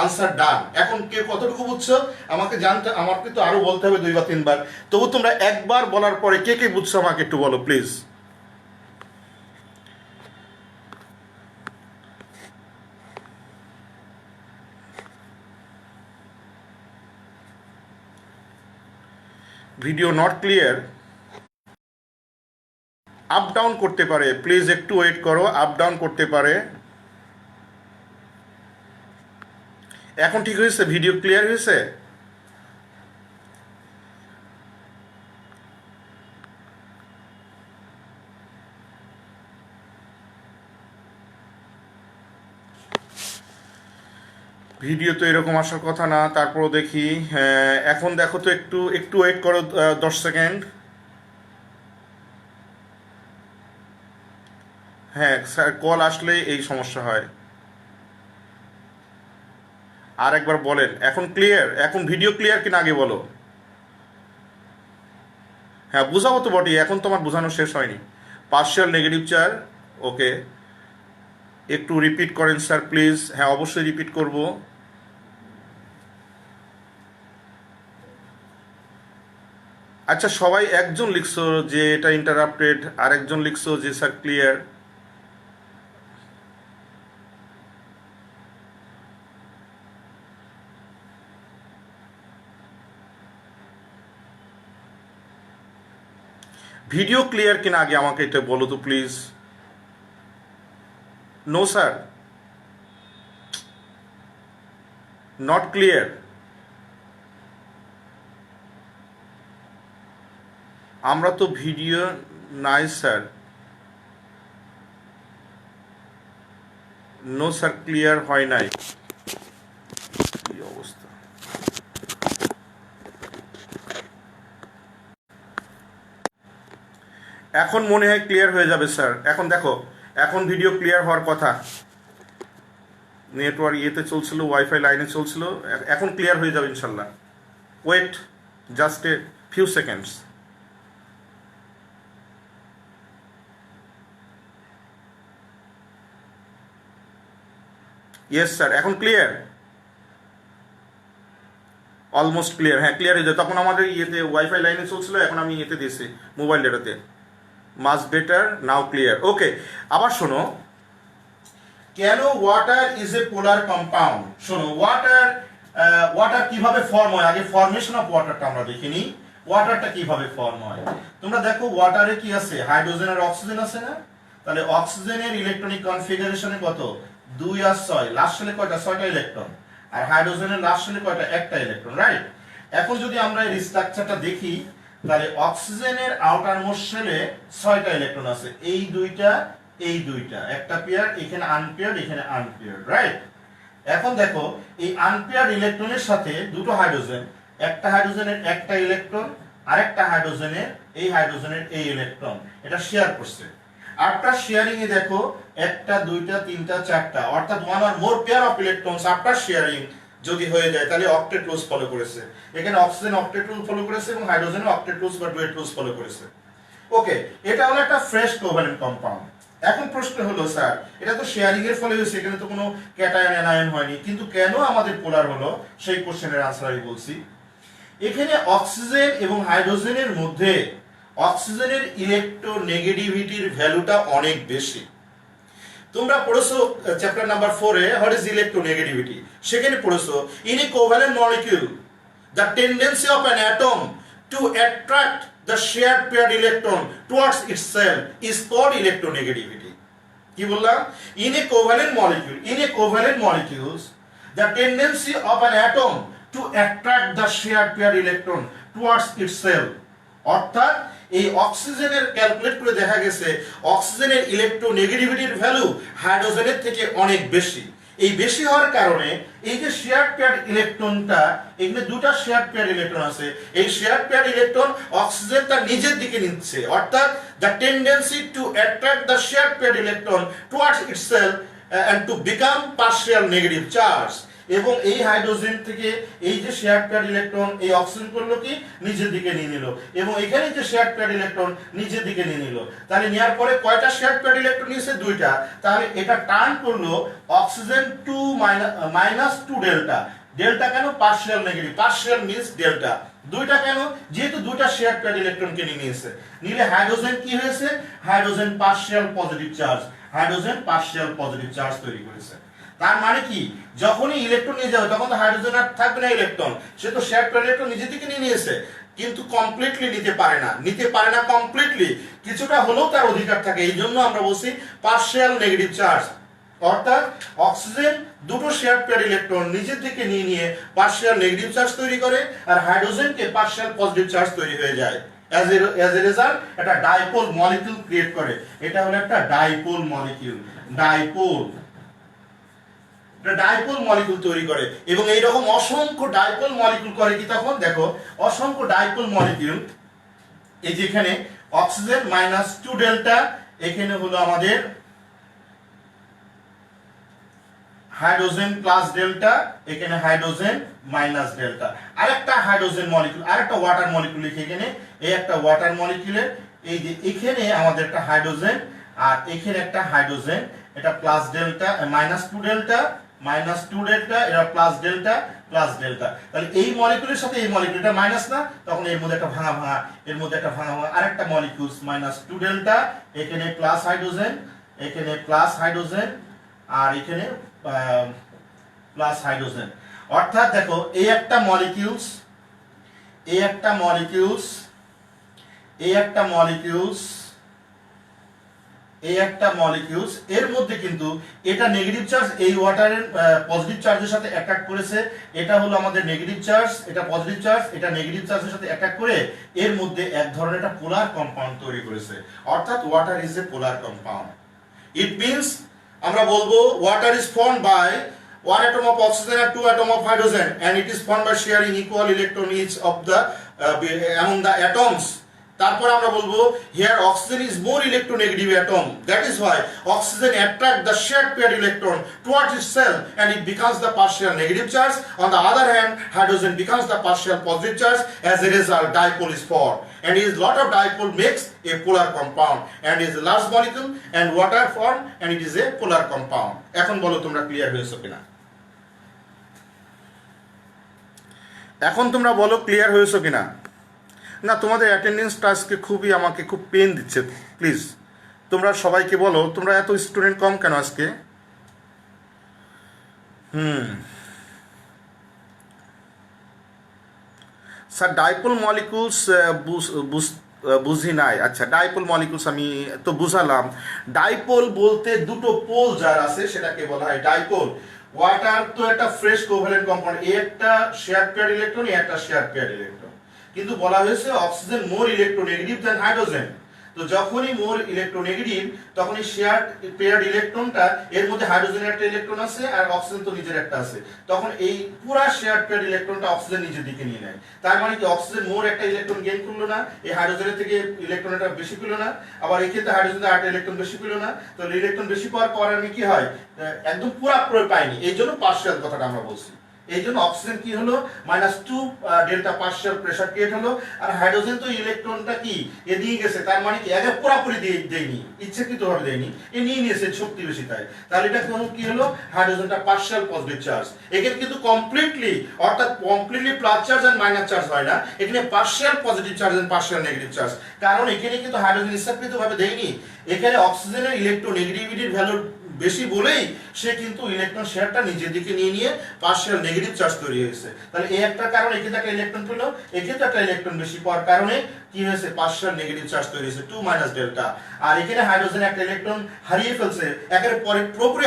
Answer done. এখন কে কতটুকু বুঝছো আমাকে জানতে, আমাকে তো আরো বলতে হবে 2 বা 3 বার, তবু তোমরা একবার বলার পরে কে কে বুঝছো আমাকে একটু বলো please. Video not clear, up down করতে পারে, প্লিজ একটু ওয়েট করো, আপ ডাউন করতে পারে। এখন ঠিক হয়েছে? ভিডিও ক্লিয়ার হয়েছে? ভিডিও তো এরকম আসার কথা না, তারপরও দেখি। হ্যাঁ এখন দেখো তো, একটু একটু ওয়েট করো 10 সেকেন্ড। হ্যাঁ স্যার, কল আসলে এই সমস্যা হয়। আর একবার বলেন, এখন ক্লিয়ার? এখন ভিডিও ক্লিয়ার কিনা আগে বলো। হ্যাঁ বুঝাবো তো বটি, এখন তোমার বোঝানো শেষ হয়নি। পার্শিয়াল নেগেটিভ চার, ওকে একটু রিপিট করেন স্যার প্লিজ। হ্যাঁ অবশ্যই রিপিট করব। আচ্ছা সবাই একজন লিখছো যে এটা ইন্টারাপ্টেড, আর একজন লিখছো যে স্যার ক্লিয়ার। ভিডিও ক্লিয়ার কিনা আগে আমাকে এটা বলো তো please. No sir, not clear. আমরা তো ভিডিও নাই স্যার। নো স্যার, ক্লিয়ার হয় নাই। কি অবস্থা! এখন মনে হয় ক্লিয়ার হয়ে যাবে স্যার। এখন দেখো, এখন ভিডিও ক্লিয়ার হওয়ার কথা। নেটওয়ার্ক ইয়েতে চলছিল, ওয়াইফাই লাইনে চলছিল, এখন ক্লিয়ার হয়ে যাবে ইনশাল্লাহ। Wait just a few seconds. Yes sir, এখন ক্লিয়ার, অলমোস্ট ক্লিয়ার। হ্যাঁ ক্লিয়ার হয়ে যায়। তখন আমাদের ইয়েতে ওয়াইফাই লাইনে চলছিল, এখন আমি ইয়েতে দিয়েছি মোবাইল ডেটাতে। মাচ বেটার, নাও ক্লিয়ার। ওকে, আবার শোনো, কেন water is a polar compound. শোনো, ওয়াটার কিভাবে ফর্ম হয়, আগে ফর্মেশন অফ ওয়াটারটা আমরা দেখিনি। ওয়াটারটা কিভাবে ফর্ম হয় তোমরা দেখো। ওয়াটারে কি আছে? হাইড্রোজেন আর অক্সিজেন আছে না? তাহলে অক্সিজেনের ইলেকট্রনিক কনফিগারেশনে কত? 2 আর 6, লাস্ট শেলে কয়টা? 6টা ইলেকট্রন। আর হাইড্রোজেনের লাস্ট শেলে কয়টা? একটা ইলেকট্রন, রাইট? এখন যদি আমরা এই স্ট্রাকচারটা দেখি, তাহলে অক্সিজেনের আউটার মোস্ট শেলে 6টা ইলেকট্রন আছে, এই দুইটা, এই দুইটা, একটা পেয়ার, এখানে আনপেয়ার্ড, এখানে আনপেয়ার্ড, রাইট? এখন দেখো, এই আনপেয়ার্ড ইলেকট্রনের সাথে দুটো হাইড্রোজেন, একটা হাইড্রোজেনের একটা ইলেকট্রন, আরেকটা হাইড্রোজেনের এই ইলেকট্রন, এটা শেয়ার করছে। আফটার শেয়ারিং এ দেখো, একটা, দুইটা, তিনটা, চারটা, অর্থাৎ one or more pair of electrons after sharing যদি হয়ে যায়, তাহলে অক্টেট রুলস ফলো করেছে। এখানে অক্সিজেন অক্টেট রুল ফলো করেছে এবং হাইড্রোজেন অক্টেট রুলস বা ডুয়েট রুলস ফলো করেছে। ওকে, এটা হলো একটা ফ্রেশ কোভ্যালেন্ট কম্পাউন্ড। এখন প্রশ্ন হলো, স্যার এটা তো শেয়ারিং এর ফলে হয়েছে, এখানে তো কোনো ক্যাটায়ন অ্যানায়ন হয়নি, কিন্তু কেন আমাদের পোলার হলো? সেই কোশ্চেনের আনসার আমি বলছি। এখানে অক্সিজেন এবং হাইড্রোজেনের মধ্যে অক্সিজেনের ইলেকট্রোনেগেটিভিটির ভ্যালুটা অনেক বেশি। তোমরা পড়েছো chapter number 4 A what is electronegativity, সেখানে পড়েছো in a covalent molecule the tendency of an atom two attract the shared paired electron towards itself is called electronegativity. কি বললাম? in a covalent molecules the tendency of an atom to attract the shared paired electron towards itself, অর্থাৎ এই অক্সিজেনের calculate করে দেখা গেছে অক্সিজেনের ইলেকট্রোনেগেটিভিটির value হাইড্রোজেনের থেকে অনেক বেশি। এই বেশি হওয়ার কারণে এই যে শেয়ার্ড পেয়ার্ড ইলেকট্রনটা, এখানে দুটো শেয়ার্ড পেয়ার্ড ইলেকট্রন আছে, এই শেয়ার্ড পেয়ার্ড ইলেকট্রন অক্সিজেন তার নিজের দিকে নিচ্ছে, অর্থাৎ the tendency two attract the shared paired electron towards itself and to become partial negative charge. এবং এই হাইড্রোজেন থেকে এই যে শেয়ার পেয়ার ইলেকট্রন এই অক্সিজেন করলো কি নিজের দিকে নিয়ে নিল, এবং এখানে যে শেয়ার পেয়ার ইলেকট্রন নিজের দিকে নিয়ে নিল। তাহলে নেওয়ার পরে কয়টা শেয়ার পেয়ার ইলেকট্রন নিয়েছে? দুইটা। তাহলে এটা টার্ন করলো oxygen two minus two delta. Delta কেন? Partial negative, partial means delta. দুইটা কেন? যেহেতু দুইটা শেয়ার পেয়ার ইলেকট্রনকে নিয়ে নিয়েছে। নিলে হাইড্রোজেন কি হয়েছে? Hydrogen partial positive charge, hydrogen partial positive charge তৈরি করেছে। তার মানে কি, যখনই ইলেকট্রন নিয়ে যাবে তখন তো হাইড্রোজেন আর থাকবে না ইলেকট্রন, সে তো শেয়ার পেয়ার ইলেকট্রন নিজে থেকে নিয়ে নিয়েছে, কিন্তু কমপ্লিটলি নিতে পারে না, নিতে পারে না কমপ্লিটলি, কিছুটা হলেও তার অধিকার থাকে। এই জন্য আমরা বলছি পার্শিয়াল নেগেটিভ চার্জ। অর্থাৎ অক্সিজেন দুটো শেয়ার পেয়ার ইলেকট্রন নিজের থেকে নিয়ে নিয়ে পার্শিয়াল নেগেটিভ চার্জ তৈরি করে, আর হাইড্রোজেনকে পার্শিয়াল পজিটিভ চার্জ তৈরি হয়ে যায়। অ্যাজ এ রেজাল্ট একটা ডাইপোল মলিকিউল ক্রিয়েট করে। এটা হলো একটা dipole molecule, dipole, dipole molecule তৈরি করে। এবং এইরকম অসংখ্য ডাইপোল মলিকিউল করে কি, তখন দেখো অসংখ্য ডাইপোল মলিকিউল, এই যে এখানে অক্সিজেন মাইনাস টু ডেল্টা, এখানে হলো আমাদের হাইড্রোজেন প্লাস ডেল্টা, এখানে হাইড্রোজেন মাইনাস ডেল্টা। আরেকটা হাইড্রোজেন মলিকিউল, আরেকটা ওয়াটার মলিকিউল লিখে এখানে, এই একটা ওয়াটার মলিকিউলে এই যে এখানে আমাদের একটা হাইড্রোজেন আর এখানে একটা হাইড্রোজেন, এটা plus delta minus two delta, minus two delta, এটা প্লাস ডেল্টা প্লাস ডেল্টা। তাহলে এই মলিকিউলের সাথে এই মলিকিউলটা মাইনাস না, তখন এর মধ্যে একটা ভাঙা ভাঙা, এর মধ্যে একটা ভাঙা ভাঙা আরেকটা মলিকিউল মাইনাস টু ডেল্টা, এখানে প্লাস হাইড্রোজেন, এখানে প্লাস হাইড্রোজেন, আর এখানে প্লাস হাইড্রোজেন। অর্থাৎ দেখো এই একটা মলিকিউলস, এই একটা মলিকিউলস, এই একটা মলিকিউলস, এই একটা মলিকিউলস, এর মধ্যে কিন্তু এটা নেগেটিভ চার্জ এই ওয়াটারের পজিটিভ চার্জের সাথে অ্যাটাক করেছে, এটা হলো আমাদের নেগেটিভ চার্জ, এটা পজিটিভ চার্জ, এটা নেগেটিভ চার্জের সাথে অ্যাটাক করে এর মধ্যে এক ধরনের একটা পোলার কম্পাউন্ড তৈরি করেছে। অর্থাৎ water is a polar compound. It means আমরা বলবো water is formed by one atom of oxygen and two atom of hydrogen, and it is formed by sharing equal electron each of the among the atoms. তারপর আমরা বলবো here oxygen is more electronegative atom, that is why oxygen attract the shared paired electron towards itself and it becomes the partial negative charge. On the other hand, hydrogen becomes the partial positive charge. As a result, dipole is formed, and is lot of dipole makes a polar compound, and is a large molecule and water form, and it is a polar compound. এখন বলো তোমরা clear হয়েছে কিনা? এখন তোমরা বলো clear হয়েছে কিনা? না, তোমাদের অ্যাটেন্ডেন্সটা আজকে খুবই আমাকে খুব পেন দিচ্ছে। প্লিজ তোমরা সবাইকে বলো, তোমরা এত স্টুডেন্ট কম কেন আজকে? স্যার ডাইপোল মলিকুলস বুঝি নাই। আচ্ছা, ডাইপোল মলিকুলস আমি তো বুঝালাম। ডাইপোল বলতে দুটো পোল যার আছে সেটাকে বলা হয় ডাইপোল। ওয়াটার তো একটা ফ্রেশ কোভ্যালেন্ট কম্পাউন্ড, এই একটা শেয়ার পেয়ার ইলেকট্রন, এই একটা শেয়ার পেয়ার ইলেকট্রন, কিন্তু বলা হয়েছে অক্সিজেন মোর ইলেকট্রোনেগেটিভ দ্যান হাইড্রোজেন। তো যখনই মোর ইলেকট্রোনেগেটিভ তখনই শেয়ার পেয়ার ইলেকট্রনটা, এর মধ্যে হাইড্রোজেনের একটা ইলেকট্রন আছে আর অক্সিজেন তো নিজের একটা আছে, তখন এই পুরা শেয়ার পেয়ার ইলেকট্রনটা অক্সিজেন নিজের দিকে নিয়ে নেয়। তার মানে কি অক্সিজেন মোর একটা ইলেকট্রন গেইন করলো না, এই হাইড্রোজেনের থেকে ইলেকট্রন একটা বেশি পেলো না, আবার এই ক্ষেত্রে হাইড্রোজেনের একটা ইলেকট্রন বেশি পেলো না। তো ইলেকট্রন বেশি পাওয়ার কারণে কি হয়, একদম পুরোপুরি পায়নি, এই জন্য পার্শিয়াল কথাটা আমরা বলছি। এই জন্য অক্সিজেন কি হলো, minus two delta partial pressure create হলো, আর হাইড্রোজেন তো ইলেকট্রনটা কি এদিকে গেছে, তার মানে কি একে পুরোপুরি দেয়নি, ইচ্ছাকৃত ভাবে দেয়নি, এ নিয়ে নিয়েছে শক্তি বেশি তাই। তাহলে এটা কি হলো, হাইড্রোজেনটা পার্শিয়াল পজিটিভ চার্জ। এখানে কিন্তু কমপ্লিটলি, অর্থাৎ কমপ্লিটলি প্লাস চার্জ আর মাইনাস চার্জ হয় না, এখানে পার্শিয়াল পজিটিভ চার্জ আর পার্শিয়াল নেগেটিভ চার্জ। কারণ এখানে কিন্তু হাইড্রোজেন ইচ্ছাকৃত ভাবে দেয়নি, এখানে অক্সিজেনের ইলেকট্রোনেগেটিভিটির ভ্যালু বেশি বলেই সে কিন্তু ইলেকট্রন শেয়ারটা নিজের দিকে নিয়ে নিয়ে পার্শিয়াল নেগেটিভ চার্জ তৈরি হয়েছে। তাহলে এই একটা কারণ, এখানে একটা ইলেকট্রন পেলো, এখানে একটা ইলেকট্রন বেশি পাওয়ার কারণে কি হয়েছে, পার্শিয়াল নেগেটিভ চার্জ তৈরি হয়েছে, 2 মাইনাস ডেল্টা। আর এখানে হাইড্রোজেন একটা ইলেকট্রন হারিয়ে ফেলছে, একের পরে পুরোপুরি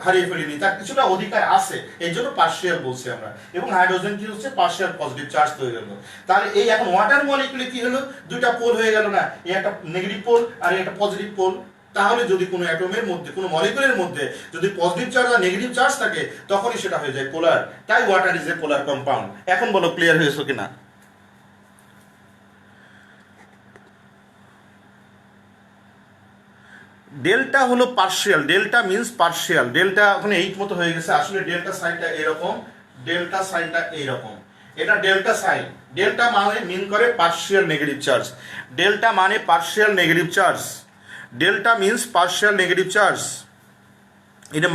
হারিয়ে ফেলেনি, তার কিছুটা অধিকার আছে, এই জন্য পার্শিয়াল বলছি আমরা। এবং হাইড্রোজেন কি হচ্ছে, পার্শিয়াল পজিটিভ চার্জ তৈরি হলো। তাহলে এই এখন ওয়াটার মলিকিউলে কি হলো, দুইটা পোল হয়ে গেল না, এই একটা নেগেটিভ পোল আর একটা পজিটিভ পোল। তাহলে যদি কোনো অ্যাটমের মধ্যে, কোনো মলিকিউলের মধ্যে যদি পজিটিভ চার্জ আর নেগেটিভ চার্জ থাকে, তখনই সেটা হয়ে যায় পোলার। তাই water is a polar compound. এখন বলো ক্লিয়ার হয়েছে কিনা? ডেল্টা হলো partial, delta means partial, delta ওখানে 8 মতো হয়ে গেছে, আসলে ডেল্টা সাইনটা এরকম, ডেল্টা সাইনটা এইরকম, এটা ডেল্টা সাইন। ডেল্টা মানে মিন করে পার্শিয়াল নেগেটিভ চার্জ, ডেল্টা মানে partial negative charge, delta means partial negative charge. এটা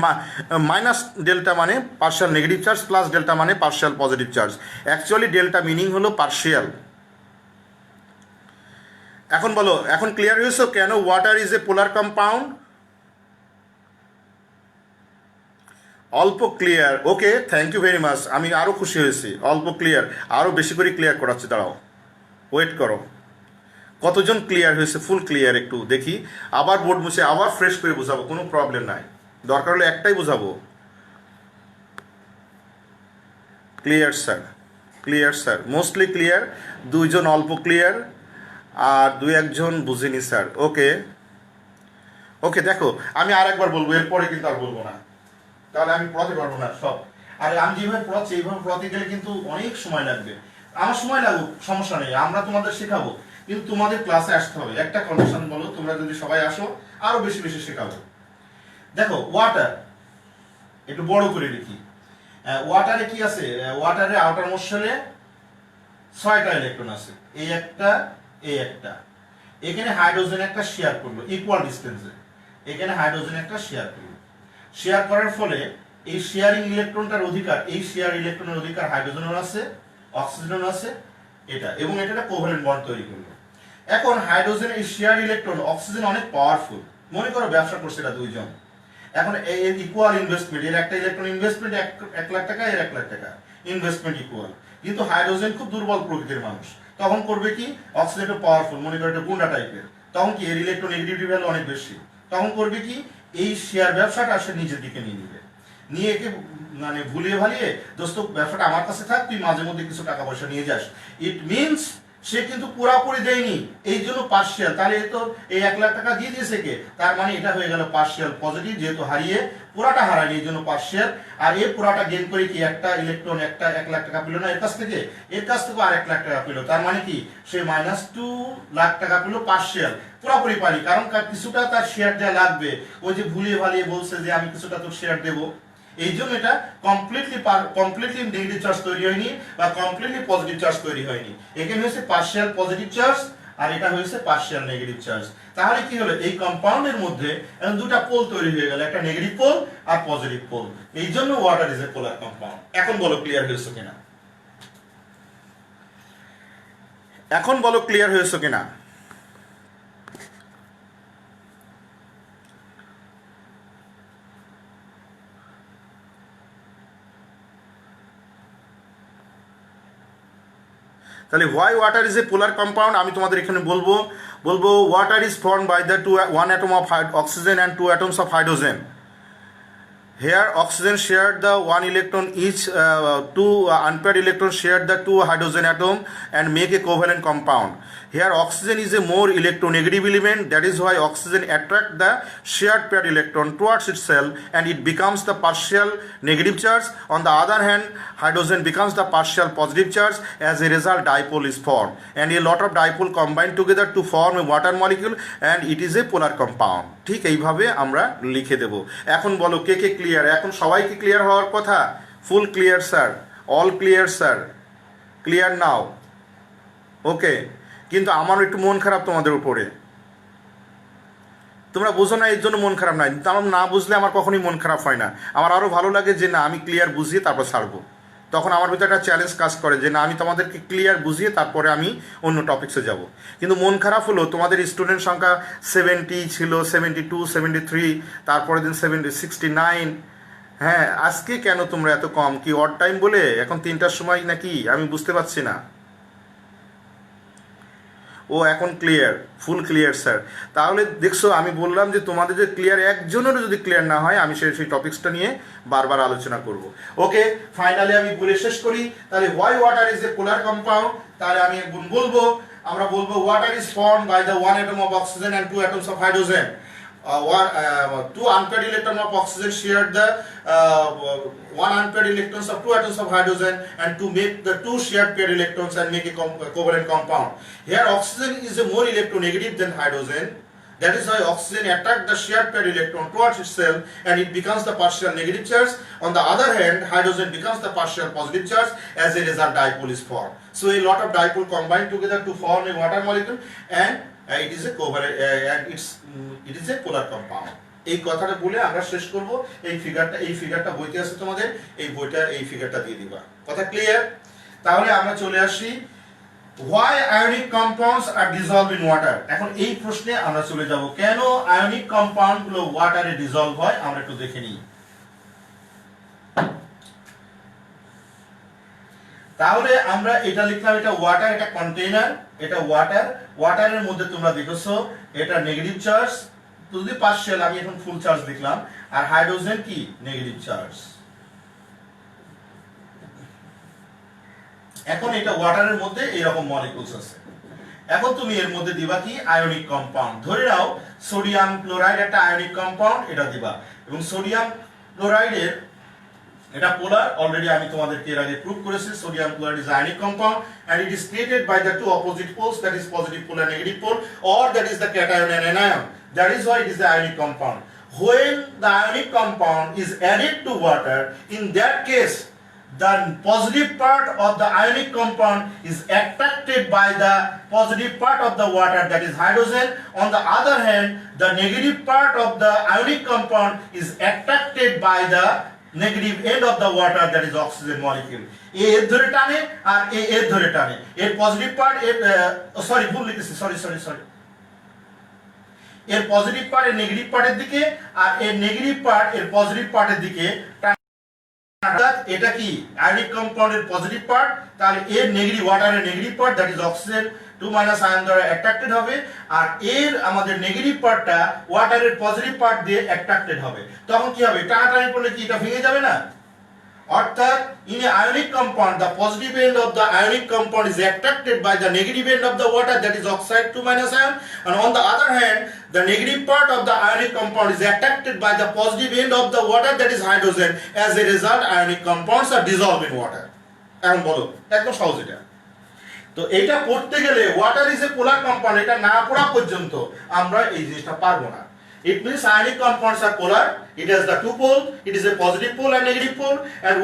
মাইনাস ডেল্টা মানে partial negative charge, plus delta মানে partial positive charge. Actually delta meaning হলো পার্শিয়াল। এখন বলো, এখন ক্লিয়ার হয়েছে কেন water is a polar compound? অল্প clear, okay, thank you very much, আমি আরও খুশি হয়েছি। অল্প ক্লিয়ার, আরও বেশি করে ক্লিয়ার করাচ্ছি, দাঁড়াও, ওয়েট করো। কতজন ক্লিয়ার হয়েছে? ফুল ক্লিয়ার, একটু দেখি। আবার বোর্ড মুছে আবার ফ্রেশ করে বোঝাবো, কোনো প্রবলেম নাই, দরকার হলে একটাই বোঝাবো। Clear sir, clear sir, mostly clear. দুইজন অল্প ক্লিয়ার আর দুই একজন বুঝিনি স্যার। ওকে ওকে, দেখো আমি আর একবার বলবো, এরপরে কিন্তু আর বলবো না, তাহলে আমি পড়াতে পারবো না সব। আর আমি যেভাবে পড়াচ্ছি এইভাবে পড়াতে গেলে কিন্তু অনেক সময় লাগবে। আমার সময় লাগুক, সমস্যা নেই, আমরা তোমাদের শেখাবো, কিন্তু তোমাদের ক্লাসে আসতে হবে। একটা কন্ডিশন বলো, তোমরা যদি সবাই আসো আরো বেশি বেশি শেখাবো। দেখো ওয়াটার, একটু বড় করে লিখি। ওয়াটারে কি আছে? ওয়াটারে আউটার মোস্ট শেলে 6টা ইলেকট্রন আছে, এই একটা, এই একটা। এখানে হাইড্রোজেন একটা শেয়ার করলো ইকুয়াল ডিস্টেন্সে, এখানে হাইড্রোজেন একটা শেয়ার করলো। শেয়ার করার ফলে এই শেয়ারিং ইলেকট্রনটার অধিকার, এই শেয়ার ইলেকট্রনের অধিকার হাইড্রোজেনের আছে, অক্সিজেনের আছে, এটা, এবং এটা একটা কোভ্যালেন্ট বন্ড তৈরি করলো। এখন হাইড্রোজেন এই শেয়ার ইলেকট্রন, অক্সিজেন অনেক পাওয়ারফুল, মনে করো ব্যবসা করছে এটা দুইজন। এখন এর ইকুয়াল ইনভেস্টমেন্ট, এর একটা ইলেকট্রন ইনভেস্টমেন্ট 1 লাখ টাকা, এর 1 লাখ টাকা ইনভেস্টমেন্ট ইকুয়াল। কিন্তু হাইড্রোজেন খুব দুর্বল প্রকৃতির মানুষ, তখন করবে কি, অক্সিজেন পাওয়ারফুল, মনে করো এটা গুন্ডা টাইপের, তখন কি এর ইলেকট্রন নেগেটিভিটি ভ্যালু অনেক বেশি, তখন করবে কি, এই শেয়ার ব্যবসাটা সে নিজের দিকে নিয়ে নিবে, নিয়ে একে মানে ভুলিয়ে ভালিয়ে, দোস্ত ব্যবসাটা আমার কাছে থাক, তুই মাঝে মধ্যে কিছু টাকা পয়সা নিয়ে যাস। ইট মিনস সে কিন্তু পুরাপুরি দেয়নি, এই জন্য পার্শিয়াল। তাহলে এ তো এই 1 লাখ টাকা দিয়ে দিয়েছে কে, তার মানে এটা হয়ে গেল পার্শিয়াল পজিটিভ, যেহেতু হারিয়ে পুরাটা হারায়নি, এই জন্য পার্শিয়াল। আর এ পুরাটা গেইন করে কি, একটা ইলেকট্রন একটা 1 লাখ টাকা পেল না এর কাছ থেকে, এর কাছ থেকে আর 1 লাখ টাকা পেল, তার মানে কি সে -2 লাখ টাকা পেল পার্শিয়াল। পুরাপুরি পারি, কারণ কিছুটা তার শেয়ার দেওয়া লাগবে, ওই যে ভুলিয়ে ভালিয়ে বলছে যে আমি কিছুটা তোর শেয়ার দেবো, এই জন্য এটা কমপ্লিটলি নেগেটিভ চার্জ তৈরি হয়নি বা কমপ্লিটলি পজিটিভ চার্জ তৈরি হয়নি। এখানে হয়েছে পার্শিয়াল পজিটিভ চার্জ আর এটা হয়েছে পার্শিয়াল নেগেটিভ চার্জ। তাহলে কি হলো, এই কম্পাউন্ডের মধ্যে এখন দুটো পোল তৈরি হয়ে গেল, একটা নেগেটিভ পোল আর পজিটিভ পোল। এই জন্য water is a polar compound. এখন বলো ক্লিয়ার হয়েছে কিনা, এখন বলো ক্লিয়ার হয়েছে কিনা। তাহলে why water is a polar compound, আমি তোমাদের এখানে বলবো water is formed by the 1 atom of oxygen and 2 atoms of hydrogen. Here oxygen shared the 1 electron each, 2 unpaired electrons shared the 2 hydrogen atom and make a covalent compound. Here oxygen is a more electronegative element, that is why oxygen attract the shared paired electron towards itself and it becomes the partial negative charge. On the other hand, hydrogen becomes the partial positive charge. As a result, dipole is formed and a lot of dipole combine together to form a water molecule and it is a polar compound. ঠিক এইভাবে আমরা লিখে দেব। এখন বলো কে কে clear? এখন সবাই কি clear হওয়ার কথা? Full clear sir, all clear sir, clear now. Okay, কিন্তু আমারও একটু মন খারাপ তোমাদের উপরে, তোমরা বোঝো না, এর জন্য মন খারাপ নাই। আমার না বুঝলে আমার কখনোই মন খারাপ হয় না, আমার আরও ভালো লাগে যে না আমি ক্লিয়ার বুঝিয়ে তারপর ছাড়বো। তখন আমার ভিতরে একটা চ্যালেঞ্জ কাজ করে যে না আমি তোমাদেরকে ক্লিয়ার বুঝিয়ে তারপরে আমি অন্য টপিক্সে যাব। কিন্তু মন খারাপ হলো তোমাদের স্টুডেন্ট সংখ্যা 70 ছিল, 72, 73, তারপরে দিন 69। হ্যাঁ, আজকে কেন তোমরা এত কম? কি অড টাইম বলে এখন 3টার সময় নাকি? আমি বুঝতে পারছি না। ও এখন ক্লিয়ার, ফুল ক্লিয়ার স্যার। তাহলে দেখছো আমি বললাম যে তোমাদের যে ক্লিয়ার, একজনেরও যদি ক্লিয়ার না হয় আমি সেই টপিক্সটা নিয়ে বারবার আলোচনা করব। ওকে, ফাইনালি আমি বলে শেষ করি। তাহলে why water is a polar compound, তাহলে আমি আমরা বলবো water is formed by the 1 atom of oxygen and 2 atoms of hydrogen. 2 unpaired electrons of oxygen shared the 1 unpaired electrons of 2 atoms of hydrogen and to make the 2 shared paired electrons and make a covalent compound. Here oxygen is a more electronegative than hydrogen. That is why oxygen attracts the shared paired electron towards itself and it becomes the partial negative charge. On the other hand, hydrogen becomes the partial positive charge. As a result, dipole is formed. So a lot of dipole combine together to form a water molecule, and it is a it is a polar compound. এই কথাটা বলে আমরা শেষ করব। এই ফিগারটা বইতে আছে তোমাদের, এই বইটার এই ফিগারটা দিয়ে দিবা। কথা ক্লিয়ার? তাহলে আমরা চলে আসি why ionic compounds are dissolved in water। এখন এই প্রশ্নে আমরা চলে যাব, কেন আয়নিক কম্পাউন্ড গুলো ওয়াটারে ডিসলভ হয় আমরা একটু দেখে নিই। তাহলে আমরা এটা লিখলাম, এটা ওয়াটার, এটা কন্টেইনার, এটা ওয়াটারের মধ্যে তোমরা দেখছো এটা নেগেটিভ চার্জ, যদি পার্শিয়াল, আমি এখন ফুল চার্জ লিখলাম, আর হাইড্রোজেন কি নেগেটিভ চার্জ। এখন এটা ওয়াটারের মধ্যে এরকম মলিকিউলস আছে। এখন তুমি এর মধ্যে দিবা কি আয়নিক কম্পাউন্ড। ধরে নাও সোডিয়াম ক্লোরাইড একটা আয়নিক কম্পাউন্ড, এটা দিবা, এবং সোডিয়াম ক্লোরাইডের এটা পোলার, অলরেডি আমি তোমাদেরকে এর আগে প্রুভ করেছি। Sodium chloride is ionic compound and it is created by the two opposite poles, that is positive pole and negative pole, or that is the cation and anion. That is why it is the ionic compound. When the ionic compound is added to water, in that case the positive part of the ionic compound is attracted by the positive part of the water, that is hydrogen. On the other hand, the negative part of the ionic compound is attracted by the negative end of the water, that is oxygen molecule. এর ধরে টানে আর এর ধরে টানে, এর positive part sorry ভুল লিখেছি, sorry এর পজিটিভ পার্ট এর নেগেটিভ পার্টের দিকে, আর এর নেগেটিভ পার্ট এর পজিটিভ পার্টের দিকে। এটা কি আয়নিক কম্পাউন্ডের পজিটিভ পার্ট, তাহলে এর নেগেটিভ ওয়াটারের negative part, that is oxygen 2- ion দ্বারা অ্যাট্রাক্টেড হবে, আর এর আমাদের নেগেটিভ পার্টটা ওয়াটারের পজিটিভ পার্ট দিয়ে অ্যাট্রাক্টেড হবে। তখন কি হবে, টানাটানি করলে কি এটা ভেঙে যাবে না? অর্থাৎ in a ionic compound the positive end of the ionic compound is attracted by the negative end of the water, that is oxide 2- ion, and on the other hand the negative part of the ionic compound is attracted by the positive end of the water, that is hydrogen. As a result, ionic compounds are dissolved in water. এখন বলো, একদম সহজ এটা। তো এটা পড়তে গেলে water is a polar compound, এটা না পড়া পর্যন্ত আমরা এই জিনিসটা পারবো না। It means ionic compounds are polar. It has the two pole. It is a positive pole and negative pole. And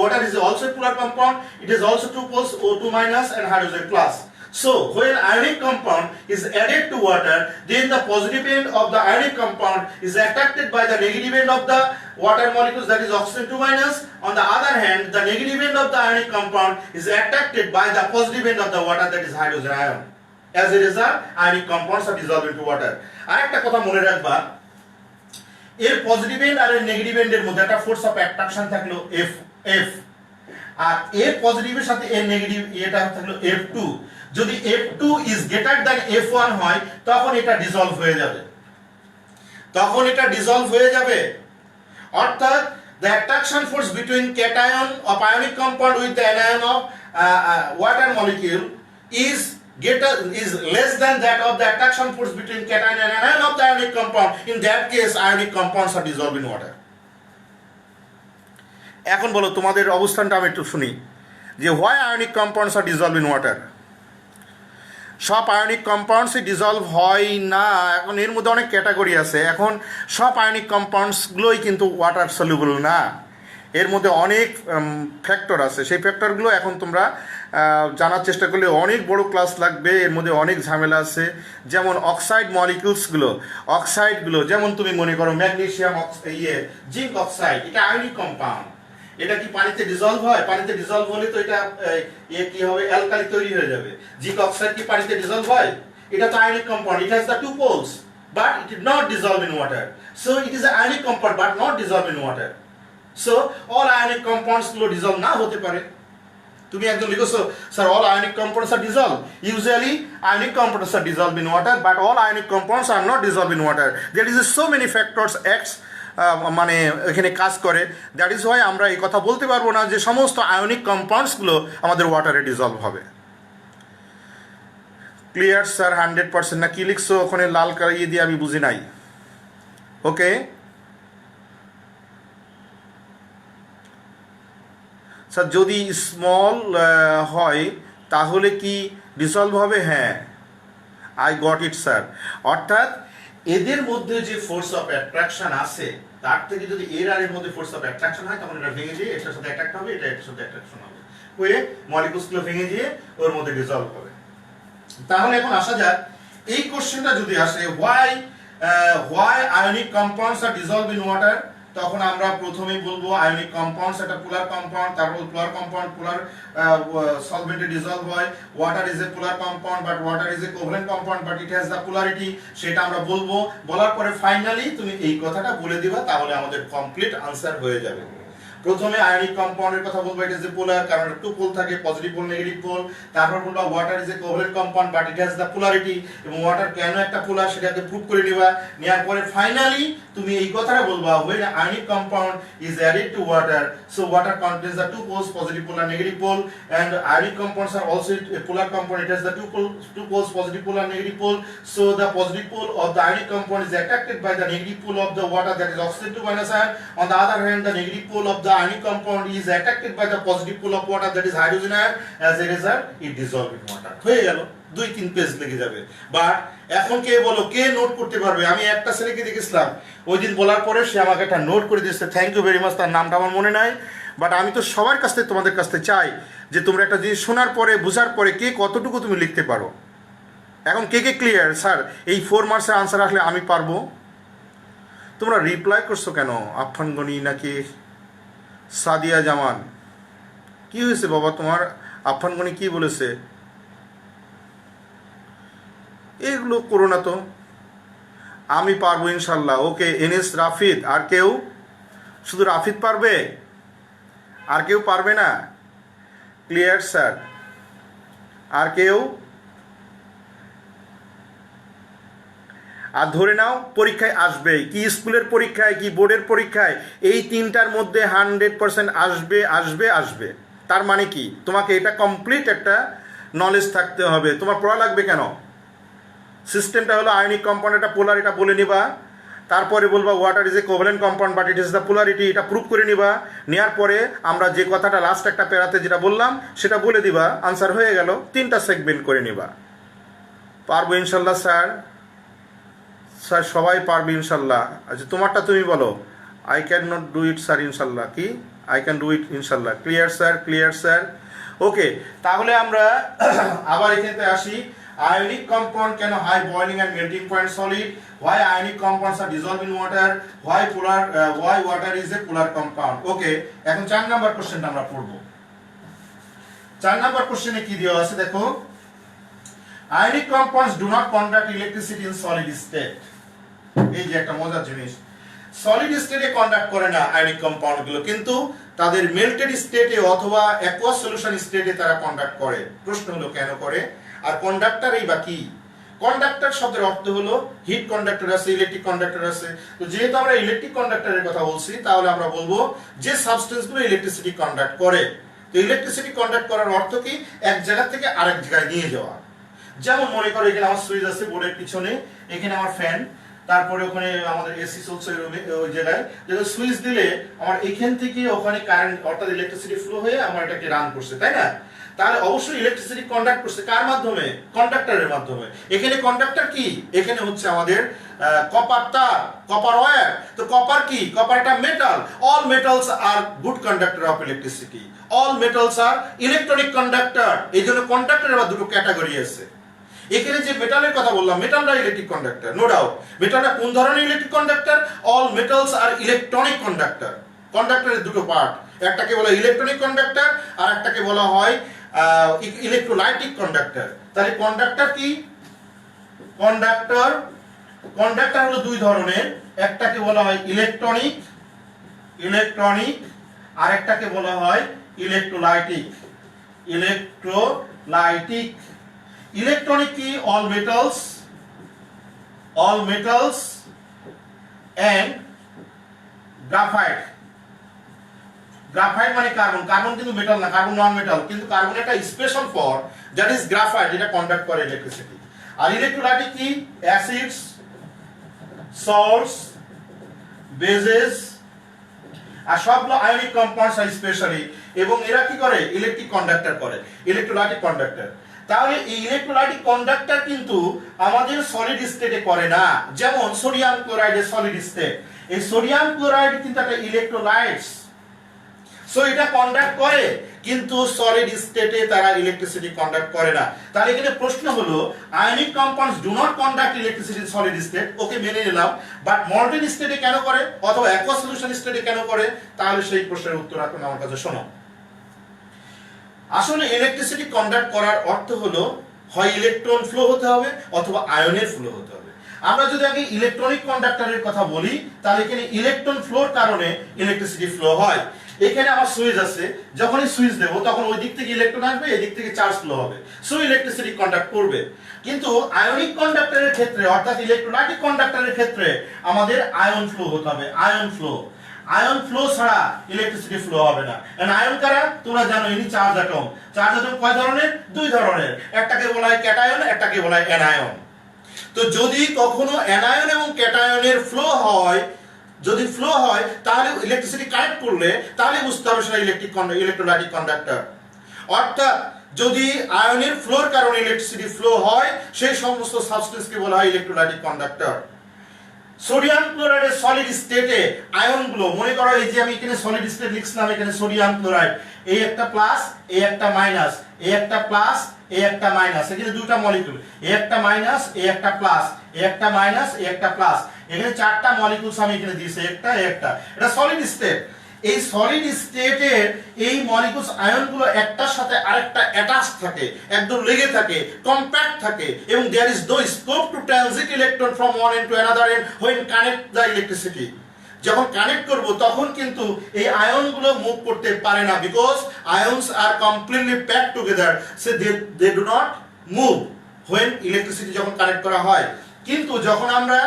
water is also a polar compound. It has also two poles, O2- and hydrogen plus. So when ionic compound is added to water, then the positive end of the ionic compound is attracted by the negative end of the water molecules, that is oxygen 2-. On the other hand, the negative end of the ionic compound is attracted by the positive end of the water, that is hydrogen ion. As a result, ionic compounds are dissolved into water. আরেকটা কথা মনে রাখবা, এর positive and আর এর negative এন্ডের মধ্যে একটা force of attraction থাকলো F, আর এর পজিটিভের সাথে এর নেগেটিভ এটা থাকলো F2। যদি F2 is greater than F1 হয়, তখন এটা ডিসলভ হয়ে যাবে। অর্থাৎ the attraction force between cation of ionic compound with the anion of water molecule is less than that of the attraction force between cation and anion of the ionic compound. In that case, ionic compounds are dissolved in water. এখন বলো তোমাদের অবস্থানটা আমি একটু শুনি, যে why ionic compounds are dissolved in water। সব ionic কম্পাউন্ডসই dissolve হয় না। এখন এর মধ্যে অনেক ক্যাটাগরি আছে। এখন সব আয়নিক কম্পাউন্ডসগুলোই কিন্তু ওয়াটার সলিউবল না, এর মধ্যে অনেক ফ্যাক্টর আছে। সেই ফ্যাক্টরগুলো এখন তোমরা জানার চেষ্টা করলে অনেক বড় ক্লাস লাগবে, এর মধ্যে অনেক ঝামেলা আছে। যেমন অক্সাইড মলিকিউলসগুলো যেমন তুমি মনে করো ম্যাগনেসিয়াম জিঙ্ক অক্সাইড, এটা আয়নিক কম্পাউন্ড। এটা কি পানিতে ডিসলভ হয়? পানিতে ডিসলভ হলে তো এটা কি হবে, অ্যালকালি তৈরি হয়ে যাবে। জিঙ্ক অক্সাইড কি পানিতে ডিসলভ হয়? এটা তো ionic compound, it has the two poles, but it is not dissolve in water. So it is a ionic compound but not dissolve in water. So all ionic compounds গুলো dissolve না হতে পারে। তুমি একদম লিখছো sir all ionic compounds are dissolve. Usually ionic compounds are dissolve in water, but all ionic compounds are not dissolve in water. There is so many factors acts মানে এখানে কাজ করে। দ্যাট ইজ ওয়াই আমরা এই কথা বলতে পারবো না যে সমস্ত আয়নিক কম্পাউন্ডসগুলো আমাদের ওয়াটারে ডিসলভ হবে। Clear sir? 100%? না কি লিখছো ওখানে লাল কালিয়ে দিয়ে, আমি বুঝি নাই। ওকে স্যার, যদি স্মল হয় তাহলে কি ডিসলভ হবে? হ্যাঁ, আই গট ইট স্যার। অর্থাৎ এদের মধ্যে যে ফোর্স অফ অ্যাট্রাকশন আছে তার থেকে যদি এর আর এর মধ্যে ফোর্স অফ অ্যাট্রাকশন হয় তখন এটা ভেঙে যেয়ে এটার সাথে অ্যাট্রাক্ট হবে, এটা এটার সাথে অ্যাট্রাকশন হবে, হয়ে মলিকুলসগুলো ভেঙে যেয়ে ওর মধ্যে ডিসলভ হবে। তাহলে এখন আসা যাক এই কোশ্চেনটা যদি আসে why ionic compounds are dissolve in water, তখন আমরা প্রথমেই বলবো আয়নিক কম্পাউন্ডস একটা পোলার কম্পাউন্ড, তারপর পোলার কম্পাউন্ড পোলার সলভেন্টে ডিসলভ হয়, water is a polar compound but water is a covalent compound but it has the polarity, সেটা আমরা বলবো। বলার পরে ফাইনালি তুমি এই কথাটা বলে দিবা, তাহলে আমাদের কমপ্লিট আনসার হয়ে যাবে। প্রথমে আয়নিক কম্পাউন্ডের কথা বলবো, এটা যে পোলার, কারণ টু পোল থাকে, পজিটিভ পোল নেগেটিভ পোল। তারপর বলবো water is a covalent compound but it has the polarity, এবং ওয়াটার কেন একটা পোলার সেটাকে প্রুভ করে নিবা। নেওয়ার পরে ফাইনালি তুমি এই কথাটা বলবা, when ionic compound is added to water, so water contains the two poles, positive pole and negative pole, and ionic compounds are also a polar compound, it has the two poles, positive pole and negative pole, so the positive pole of the ionic compound is attracted by the negative pole of the water, that is oxygen to minus ion. On the other hand, the negative pole of the ionic compound is attracted by the positive pole of water, that is hydrogen ion. As a result, it dissolves in water. হয়ে গেল, 2-3 page লেগে যাবে। But এখন কে বলো, কে note করতে পারবে? আমি একটা ছেলেকে দেখেছিলাম ওই দিন বলার পরে সে আমাকে একটা নোট করে দিয়েছে, থ্যাংক ইউ ভেরি মাচ। তার নামটা আমার মনে নাই, বাট আমি তো সবার কাছ থেকে তোমাদের কাছ থেকে চাই যে তোমরা একটা জিনিস শোনার পরে বোঝার পরে কে কতটুকু তুমি লিখতে পারো। এখন কে কে ক্লিয়ার স্যার এই 4 মার্কসের আনসার আসলে আমি পারবো? তোমরা রিপ্লাই করছো কেন? আফফান গনি নাকি সাদিয়া জামান, কি হয়েছে বাবা তোমার? আফফান গনি কি বলেছে? এগুলো করো না তো। আমি পারবো ইনশাল্লাহ। ওকে, এনএস রাফিদ। আর কেউ? শুধু রাফিদ পারবে, আর কেউ পারবে না? Clear sir? আর কেউ? আর ধরে নাও পরীক্ষায় আসবে, কি স্কুলের পরীক্ষায় কি বোর্ডের পরীক্ষায়, এই 3টার মধ্যে 100% আসবে আসবে আসবে। তার মানে কি তোমাকে এটা কমপ্লিট একটা নলেজ থাকতে হবে। তোমার পড়া লাগবে কেন? সিস্টেমটা হলো আয়নিক কম্পাউন্ড এটা পোলার, এটা বলে নিবা। তারপরে বলবা water is a covalent compound but it is the polarity, এটা প্রুভ করে নিবা। নেওয়ার পরে আমরা যে কথাটা লাস্ট একটা প্যারাতে যেটা বললাম সেটা বলে দিবা, আনসার হয়ে গেল। 3টা সেগমেন্ট করে নিবা। পারবো ইনশাল্লাহ স্যার? স্যার সবাই পারবে ইনশাল্লাহ। আচ্ছা তোমারটা তুমি বলো। I can not do it sir ইনশাল্লাহ। কি? আই ক্যান ডু ইট ইনশাল্লাহ। Clear sir? Clear sir? Okay, তাহলে আমরা আবার এখানে আসি। Ionic compound can have high boiling and melting point solid. Why ionic compounds are dissolved in water? Why water is a polar compound? Okay, এখন 4 number কোশ্চেনটা আমরা পড়ব। 4 নাম্বার কোশ্চেনে কি দেওয়া আছে দেখো, ionic compounds do not conduct electricity in solid state. এই যে একটা মজার জিনিস, সলিড স্টেটে কন্ডাক্ট করে না আয়নিক কম্পাউন্ড গুলো, কিন্তু তাদের মেল্টেড স্টেটে অথবা অ্যাকুয়াস সলিউশন স্টেটে তারা কন্ডাক্ট করে। প্রশ্ন হলো কেন করে? আর কন্ডাক্টর এই বা কি? কন্ডাক্টর শব্দের অর্থ হলো হিট কন্ডাক্টর আছে, ইলেকট্রিক কন্ডাক্টর আছে। তো যেহেতু আমরা ইলেকট্রিক কন্ডাক্টরের কথা বলছি, তাহলে আমরা বলবো যে সাবস্টেন্সগুলো ইলেকট্রিসিটি কন্ডাক্ট করে। তো ইলেকট্রিসিটি কন্ডাক্ট করার অর্থ কি? এক জায়গা থেকে আরেক জায়গায় নিয়ে যাওয়া। যেমন মনে করো এখানে আমার সুইচ আছে বোর্ডের পিছনে, এখানে আমার ফ্যান, তারপরে ওখানে আমাদের এসি চলছে ওই জায়গায়, যেটা সুইচ দিলে আমার এখান থেকে ওখানে কারেন্ট অর্থাৎ ইলেকট্রিসিটি ফ্লো হয়ে আমার এটাকে রান করছে, তাই না? তাহলে অবশ্যই ইলেকট্রিসিটি কন্ডাক্ট করছে কার মাধ্যমে? কন্ডাক্টরের মাধ্যমে। এখানে কন্ডাক্টর কি? এখানে হচ্ছে আমাদের কপার তার, কপার ওয়্যার। তো কপার কি? কপার একটা metal. All metals are good conductor of electricity. All metals are electronic conductor. এই জন্য কন্ডাক্টরের আবার দুটো ক্যাটাগরি আছে। এখানে যে মেটালের কথা বললাম, মেটালটা ইলেকট্রিক কন্ডাক্টর, নো ডাউট। মেটালটা কোন ধরনের electric conductor? All metals are electronic conductor. কন্ডাক্টরের দুটো পার্ট, একটাকে বলা হয় ইলেকট্রনিক কন্ডাক্টর আর একটাকে বলা হয় ইলেকট্রোলাইটিক কন্ডাক্টর। তাহলে কন্ডাক্টর কি? কন্ডাক্টর হলো দুই ধরনের, একটাকে বলা হয় ইলেকট্রনিক আর একটাকে বলা হয় ইলেকট্রোলাইটিক। ইলেকট্রনিক কি? All metals and graphite. Graphite মানে কার্বন। কার্বন কিন্তু মেটাল না, কার্বন নন মেটাল, কিন্তু কার্বন একটা special form, that is graphite, যেটা কন্ডাক্ট করে ইলেকট্রিসিটি। আর ইলেকট্রোলাইটিক কি? অ্যাসিডস, সল্টস, বেসেস, আর সবগুলো আয়নিক কম্পাউন্ডস আর স্পেশালি, এবং এরা কি করে? ইলেকট্রিক কন্ডাক্টর করে, ইলেকট্রোলাইটিক কন্ডাক্টর। তাহলে এই ইলেক্ট্রোলাইটিক কন্ডাক্টর কিন্তু আমাদের সলিড স্টেটে করে না। যেমন সোডিয়াম ক্লোরাইডের সলিড স্টেট, এই সোডিয়াম ক্লোরাইড কিন্তু একটা ইলেকট্রোলাইটস, সো এটা কন্ডাক্ট করে, কিন্তু সলিড স্টেটে তারা ইলেকট্রিসিটি কন্ডাক্ট করে না। তাহলে এখানে প্রশ্ন হলো ionic compounds do not conduct electricity in solid state, okay মেনে নিলাম, বাট মল্টেন স্টেটে কেন করে অথবা অ্যাকুয়াস সলিউশন স্টেটে কেন করে? তাহলে সেই প্রশ্নের উত্তর এখন আমার কাছে শোনো। আসলে ইলেকট্রিসিটি কন্ডাক্ট করার অর্থ হলো হয় ইলেকট্রন ফ্লো হতে হবে অথবা আয়নের ফ্লো হতে হবে। আমরা যদি আগে ইলেকট্রনিক কন্ডাক্টরের কথা বলি, তাহলে এখানে ইলেকট্রন ফ্লোর কারণে ইলেকট্রিসিটি ফ্লো হয়। এখানে আমার সুইচ আছে, যখনই সুইচ দেব তখন ওই দিক থেকে ইলেকট্রন আসবে, এই দিক থেকে চার্জ ফ্লো হবে, সো ইলেকট্রিসিটি কন্ডাক্ট করবে। কিন্তু আয়নিক কন্ডাক্টরের ক্ষেত্রে অর্থাৎ ইলেকট্রোলাইটিক কন্ডাক্টরের ক্ষেত্রে আমাদের আয়ন ফ্লো হতে হবে, আয়ন ফ্লো। আয়ন ফ্লো ছাড়া ইলেকট্রিসিটি ফ্লো হবে না। এন্ড আয়ন কারা? তোমরা জানো ইনি চার্জ অ্যাটম। চার্জ অ্যাটম কয় ধরনের? দুই ধরনের, একটাকে বলা হয় ক্যাটায়ন, একটাকে বলা হয় অ্যানায়ন। তো যদি কখনো অ্যানায়ন এবং ক্যাটায়নের ফ্লো হয়, যদি ফ্লো হয় তাহলে ইলেকট্রিসিটি কানেক্ট করলে তাহলে বুঝতে হবে সেটা ইলেকট্রোলাইটিক কন্ডাক্টর। অর্থাৎ যদি আয়নের ফ্লোর কারণে ইলেকট্রিসিটি ফ্লো হয়, সেই সমস্ত সাবস্টেন্সকে বলা হয় ইলেকট্রোলাইটিক কন্ডাক্টর। সোডিয়াম ক্লোরাইডের সলিড স্টেটে আয়নগুলো, মনে করো এই যে আমি এখানে সলিড স্টেট লিখছিলাম, এখানে সোডিয়াম ক্লোরাইড, এই একটা প্লাস, এই একটা মাইনাস, এই একটা প্লাস, এই একটা মাইনাস, এখানে দুটো মলিকিউল, এই একটা মাইনাস, এই একটা প্লাস, এই একটা মাইনাস, এই একটা প্লাস, এখানে চারটা মলিকিউলস আমি এখানে দিয়েছি, একটা একটা, এটা সলিড স্টেট। এই সলিড স্টেটের এই মলিকিউলস আয়নগুলো একটার সাথে আরেকটা অ্যাটাচ থাকে, একদম লেগে থাকে, কম্প্যাক্ট থাকে, এবং there is no scope to transit electron from one end to another end when connect the electricity. যখন কানেক্ট করব তখন কিন্তু এই আয়নগুলো মুভ করতে পারে না, because ions are completely packed together, so they do not move when electricity যখন কানেক্ট করা হয়। কিন্তু যখন আমরা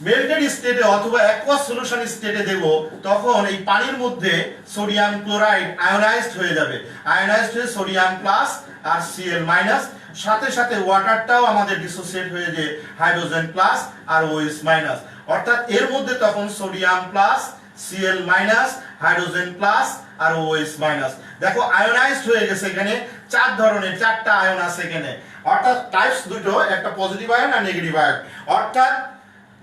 মেল্টেড স্টেটে অথবা অ্যাকুয়াস সলিউশন স্টেটে দেব, তখন এই পানির মধ্যে সোডিয়াম ক্লোরাইড আয়োনাইজড হয়ে যাবে, আয়োনাইজড হয়ে সোডিয়াম প্লাস আর Cl মাইনাস, সাথে সাথে ওয়াটারটাও আমাদের ডিসোসিয়েট হয়ে যে হাইড্রোজেন প্লাস আর OH মাইনাস। অর্থাৎ এর মধ্যে তখন sodium plus, Cl minus, hydrogen plus আর OH মাইনাস। দেখো আয়োনাইজড হয়ে গেছে, এখানে চার ধরনের, চারটা আয়ন আছে এখানে, অর্থাৎ টাইপস দুটো, একটা পজিটিভ আয়ন আর নেগেটিভ আয়ন। অর্থাৎ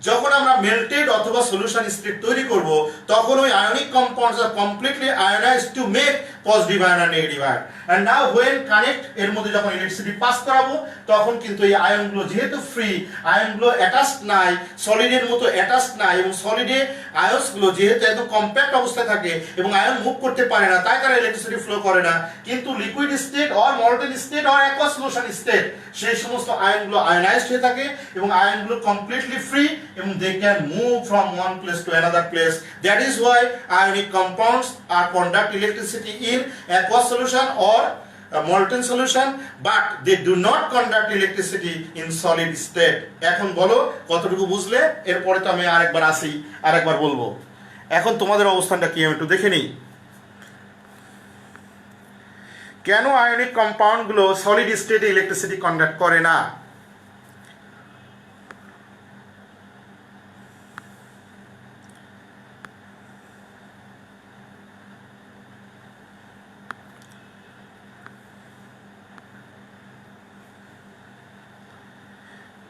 যখন আমরা মেল্টেড অথবা সলিউশন স্টেট তৈরি করব, তখন ওই ionic compounds are completely ionized to make positive ion আর negative ion. And now when connect, এর মধ্যে যখন ইলেকট্রিসিটি পাস করাবো, তখন কিন্তু এই আয়নগুলো যেহেতু ফ্রি, আয়নগুলো অ্যাটাচড নাই, সলিডের মতো অ্যাটাচড নাই, এবং সলিডে আয়নসগুলো যেহেতু একদম কম্প্যাক্ট অবস্থায় থাকে এবং আয়ন মুভ করতে পারে না, তাই তারা ইলেকট্রিসিটি ফ্লো করে না। কিন্তু liquid state or molten state or aqueous solution state, সেই সমস্ত আয়নগুলো আয়োনাইজড হয়ে থাকে এবং আয়নগুলো কমপ্লিটলি ফ্রি, এবং they can move from one place to another place. That is why ionic compounds are conduct electricity in aqueous solution or molten solution, but they do not conduct electricity in solid state. এখন বলো কতটুকু বুঝলে? এরপরে তো আমি আরেকবার আসি, আরেকবার বলবো। এখন তোমাদের অবস্থানটা কি আমি একটু দেখে নিই। কেন আয়নিক কম্পাউন্ডগুলো সলিড স্টেটে ইলেকট্রিসিটি কন্ডাক্ট করে না?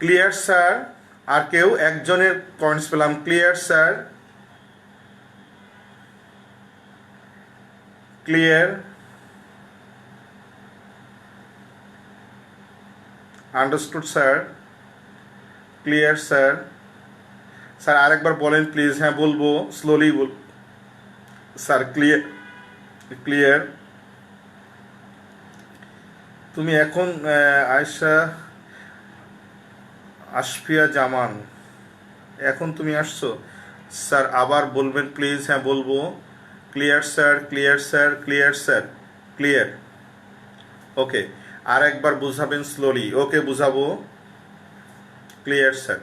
Clear sir? আর কেউ? একজনের পয়েন্টস পেলাম, clear sir, clear, understood sir, clear sir. Sir আরেকবার বলেন প্লিজ। হ্যাঁ বলবো, স্লোলি বল স্যার। Clear, clear. তুমি এখন আয়শা আশফিয়া জামান, এখন তুমি আসছো? স্যার আবার বলবেন প্লিজ। হ্যাঁ বলবো। Clear sir, clear sir, clear sir, clear. Okay, আর একবার বুঝাবেন স্লোলি? ওকে বুঝাবো। Clear sir.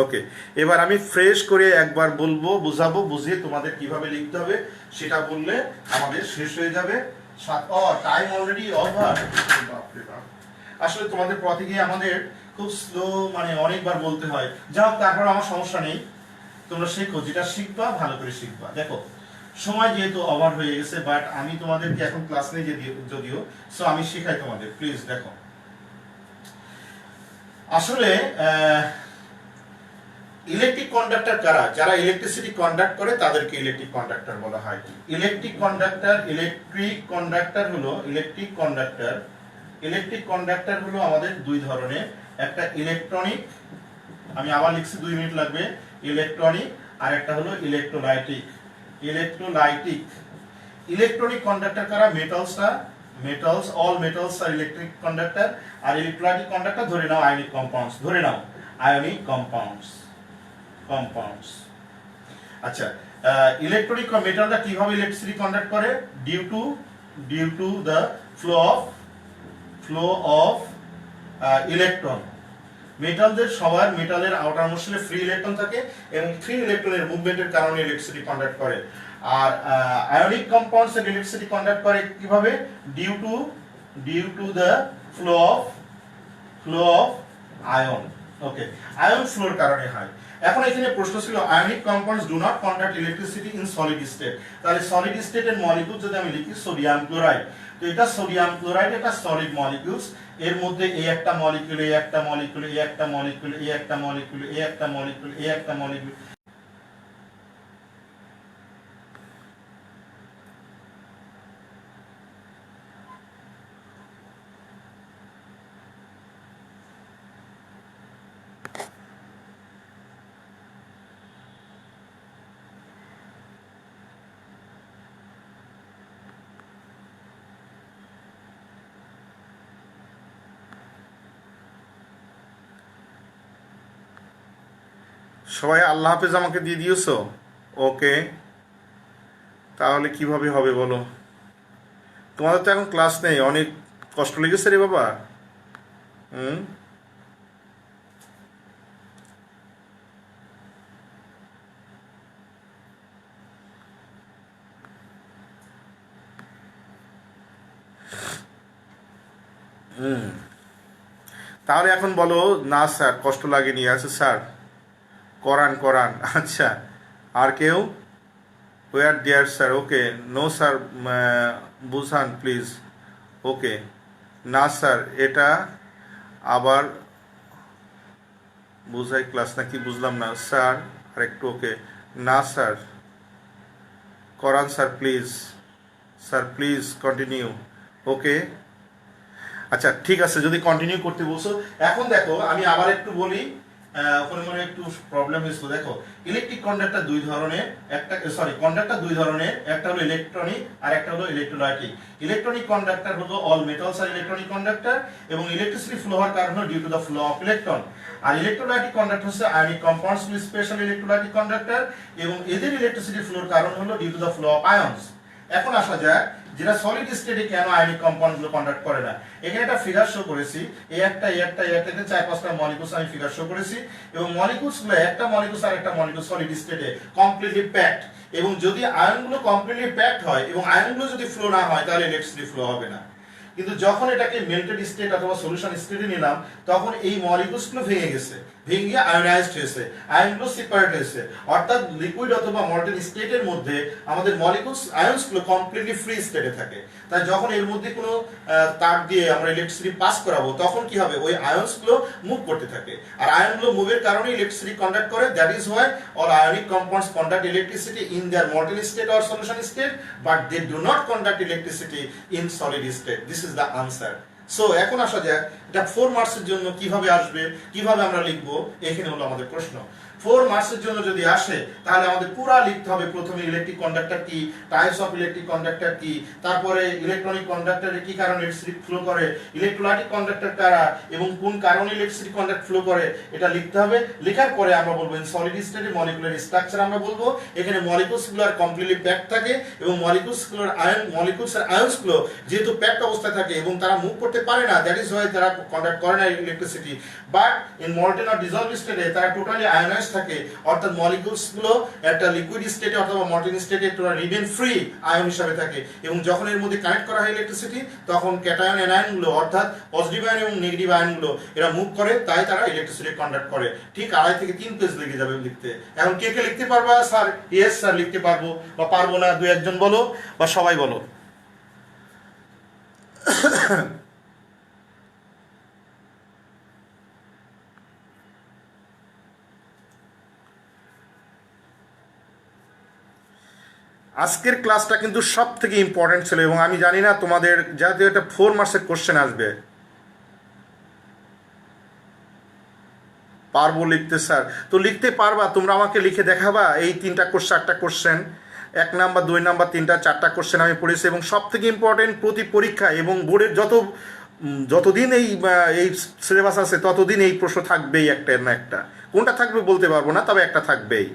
ওকে, এবার আমি ফ্রেশ করে একবার বলবো, বুঝাবো, বুঝিয়ে তোমাদের কিভাবে লিখতে হবে সেটা বললে আমাদের শেষ হয়ে যাবে। Time already over. আসলে তোমাদের পথে গিয়ে আমাদের খুব স্লো, মানে অনেকবার বলতে হয়। যাও, তারপর আমার সমস্যা নেই, তোমরা শেখো, যেটা শিখবা ভালো করে শিখবা। দেখো সময় যেহেতু ওভার হয়ে গেছে, বাট আমি তোমাদেরকে এখন ক্লাস নেই যদিও, সো আমি শেখাই তোমাদের, প্লিজ দেখো। আসলে ইলেকট্রিক কন্ডাক্টর কারা? যারা ইলেকট্রিসিটি কন্ডাক্ট করে তাদেরকে ইলেকট্রিক কন্ডাক্টর বলা হয়। ইলেকট্রিক কন্ডাক্টর হলো আমাদের দুই ধরনের, একটা ইলেকট্রনিক, আমি আবার লিখছি 2 মিনিট লাগবে, ইলেকট্রনিক, আর একটা হলো ইলেকট্রোলাইটিক। ইলেকট্রনিক কন্ডাক্টর কারা? All metals are electric conductor. আর ইলেকট্রোলাইটিক কন্ডাক্টর ধরে নাও আয়নিক কম্পাউন্ডস। আচ্ছা, ইলেকট্রনিক মেটালটা কিভাবে ইলেকট্রিসিটি কন্ডাক্ট করে? Due to the flow of electron. মেটালের আউটার মোস্টে ফ্রি ইলেকট্রন থাকে এবং ফ্রি ইলেকট্রনের মুভমেন্টের কারণে ইলেকট্রিসিটি কন্ডাক্ট করে। আর আয়নিক কম্পাউন্ডস এর ইলেকট্রিসিটি কন্ডাক্ট করে কিভাবে? Due to the flow of ion. Okay, ion ফ্লোর কারণে হয়। এখন এখানে প্রশ্ন ছিল ionic compounds do not conduct electricity in solid state. তাহলে সলিড স্টেটের মলিকিউল যদি আমি লিখি সোডিয়াম ক্লোরাইড, তো এটা সোডিয়াম ক্লোরাইড এটা সলিড মলিকিউলস। এর মধ্যে এই একটা মলিকিউল, এই একটা মলিকিউল, এই একটা মলিকিউল, এই একটা মলিকিউল, এই একটা মলিকিউল, এই একটা মলিকিউল। সবাই আল্লাহ হাফেজ আমাকে দিয়ে দিয়েছো? ওকে, তাহলে কিভাবে হবে বলো? তোমাদের তো এখন ক্লাস নেই, অনেক কষ্ট লেগেছে রে বাবা। হুম, তাহলে এখন বলো। না স্যার কষ্ট লাগেনি। আচ্ছা স্যার, করান। আচ্ছা, আর কেউ? ওয়ার ডিয়ার স্যার? ওকে, নো স্যার, বুঝান প্লিজ। ওকে, না স্যার, এটা আবার বুঝাই ক্লাস নাকি? বুঝলাম না স্যার, আর একটু। ওকে, না স্যার, করান স্যার প্লিজ কন্টিনিউ। ওকে, আচ্ছা ঠিক আছে, যদি কন্টিনিউ করতে বলছো। এখন দেখো আমি আবার একটু বলি, ওখানে মনে একটু প্রবলেম হয়েছিল। দেখো, ইলেকট্রিক কন্ডাক্টর দুই ধরনের, একটা হলো ইলেকট্রনিক আর একটা হলো ইলেকট্রোলাইটিক। ইলেকট্রনিক কন্ডাক্টর হলো all metals are electronic conductor, এবং ইলেকট্রিসিটি ফ্লো হওয়ার কারণ হলো due to the flow of electron. আর ইলেকট্রোলাইটিক কন্ডাক্টর হচ্ছে ionic compounds special electrolytic conductor, এবং এদের ইলেকট্রিসিটি ফ্লোর কারণ হলো due to the flow of ions. এখন আসা যাক যেটা সলিড স্টেটে কেন আয়নিক কম্পাউন্ড গুলো কন্ডাক্ট করে না। এখানে একটা ফিগার শো করেছি, এই একটা 4-5টা মলিকিউলস আমি ফিগার শো করেছি, এবং মলিকিউলস গুলো একটা মলিকিউলস আর একটা মলিকিউল সলিড স্টেটে কমপ্লিটলি প্যাকড, এবং যদি আয়ন গুলো কমপ্লিটলি প্যাকড হয় এবং আয়ন গুলো যদি ফ্লো না হয় তাহলে ইলেকট্রিসিটি ফ্লো হবে না। কিন্তু যখন এটাকে মেল্টেড স্টেট অথবা সলিউশন স্টেটে নিলাম, তখন এই মলিকিউলস গুলো ভেঙে গেছে, ভেঙে আয়োনাইজড হয়েছে, আয়নগুলো সেপারেট হয়েছে। অর্থাৎ লিকুইড অথবা মল্টেন স্টেটের মধ্যে আমাদের মলিকিউলস আয়নস গুলো কমপ্লিটলি ফ্রি স্টেটে থাকে। তাই যখন এর মধ্যে কোনো তার দিয়ে আমরা ইলেকট্রিসিটি পাস করাবো, তখন কি হবে? ওই আয়নস গুলো মুভ করতে থাকে, আর আয়নগুলো মুভের কারণে ইলেকট্রিসিটি কন্ডাক্ট করে। That is why all ionic compounds conduct electricity in their molten state or solution state, but they do not conduct electricity in solid state. This is the answer. So এখন আসা যাক এটা 4 মার্কসের জন্য কিভাবে আসবে, কিভাবে আমরা লিখবো, এখানে হলো আমাদের প্রশ্ন। 4 মার্কসের জন্য যদি আসে তাহলে আমাদের পুরো লিখতে হবে। প্রথমে ইলেকট্রিক কন্ডাক্টর কি, টাইপস অফ ইলেকট্রিক কন্ডাক্টর কি, তারপরে ইলেকট্রনিক কন্ডাক্টরে কি কারণে ইলেকট্রিসিটি ফ্লো করে, ইলেকট্রোলাইটিক কন্ডাক্টর কারা এবং কোন কারণে ইলেকট্রিসিটি কন্ডাক্ট ফ্লো করে, এটা লিখতে হবে। লেখার পরে আমরা বলবো ইন সলিড স্টেটে মলিকুলার স্ট্রাকচার আমরা বলবো। এখানে মলিকিউলস গুলো আর কমপ্লিটলি প্যাকড থাকে, এবং মলিকিউলসের আয়নস গুলো যেহেতু প্যাকড অবস্থায় থাকে এবং তারা মুভ করতে পারে না, দ্যাট ইজ হোয়াই তারা কন্ডাক্ট করে না electricity. But in molten or dissolved স্টেটে তারা টোটালি আয়োনাইজ থাকে, অর্থাৎ মলিকিউলস গুলো একটা লিকুইড স্টেটে অথবা মল্টেন স্টেটে তোরা রিমেইন ফ্রি আয়ন হিসেবে থাকে, এবং যখন এর মধ্যে কানেক্ট করা হয় ইলেকট্রিসিটি, তখন ক্যাটায়ন অ্যানায়ন গুলো অর্থাৎ পজিটিভ আয়ন এবং নেগেটিভ আয়ন গুলো এরা মুভ করে, তাই তারা ইলেকট্রিসিটি কন্ডাক্ট করে। ঠিক 2.5 থেকে 3 পেজ লেগে যাবে লিখতে। এখন কে কে লিখতে পারবা? স্যার ইয়েস স্যার লিখতে পারবো, বা পারবো না 2-1 জন বলো, বা সবাই বলো। আজকের ক্লাসটা কিন্তু সব থেকে ইম্পর্টেন্ট ছিল, এবং আমি জানি না তোমাদের যাতে একটা 4 মার্কসের কোশ্চেন আসবে। পারবো লিখতে স্যার, তো লিখতে পারবা, তোমরা আমাকে লিখে দেখাবা এই 3টা কোশ্চেন 8টা কোশ্চেন, 1 নাম্বার 2 নাম্বার 3টা 4টা কোশ্চেন আমি পড়েছি, এবং সব থেকে ইম্পর্টেন্ট প্রতি পরীক্ষা এবং বোর্ডের যতদিন এই সিলেবাস আছে ততদিন এই প্রশ্ন থাকবেই, একটা না একটা। কোনটা থাকবে বলতে পারবো না, তবে একটা থাকবেই।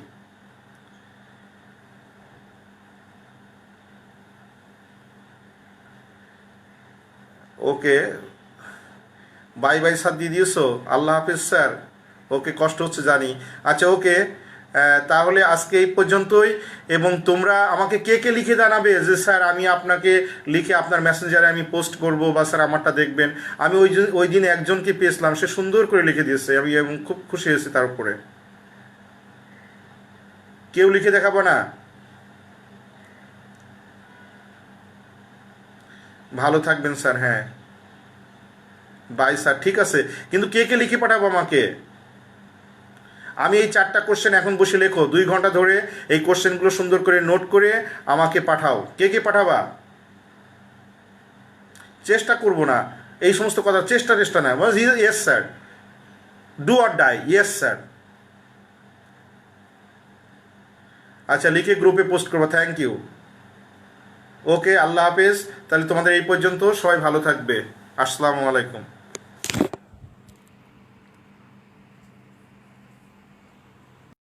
ওকে, বাই বাই স্যার দিয়ে দিয়েছো, আল্লাহ হাফিজ স্যার। ওকে, কষ্ট হচ্ছে জানি। আচ্ছা ওকে, তাহলে আজকে এই পর্যন্তই। এবং তোমরা আমাকে কে কে লিখে জানাবে যে স্যার আমি আপনাকে লিখে আপনার মেসেঞ্জারে আমি পোস্ট করব, বা স্যার আমারটা দেখবেন। আমি ওই দিন একজনকে পেয়েছিলাম, সে সুন্দর করে লিখে দিয়েছে, আমি এবং খুব খুশি হয়েছি তার উপরে। কেউ লিখে দেখাবো না? ভালো থাকবেন স্যার। হ্যাঁ বাই স্যার, ঠিক আছে। কিন্তু কে কে লিখে পাঠাবো আমাকে? আমি এই 4টা কোশ্চেন এখন বসে লেখো, 2 ঘন্টা ধরে এই কোশ্চেনগুলো সুন্দর করে নোট করে আমাকে পাঠাও। কে কে পাঠাবা? চেষ্টা করব না এই সমস্ত কথা, চেষ্টা না, yes sir, do or die, yes sir. আচ্ছা, লিখে গ্রুপে পোস্ট করবো, থ্যাংক ইউ। ওকে, আল্লাহ হাফেজ। তাহলে তোমাদের এই পর্যন্ত, সবাই ভালো থাকবে। আসসালামু আলাইকুম।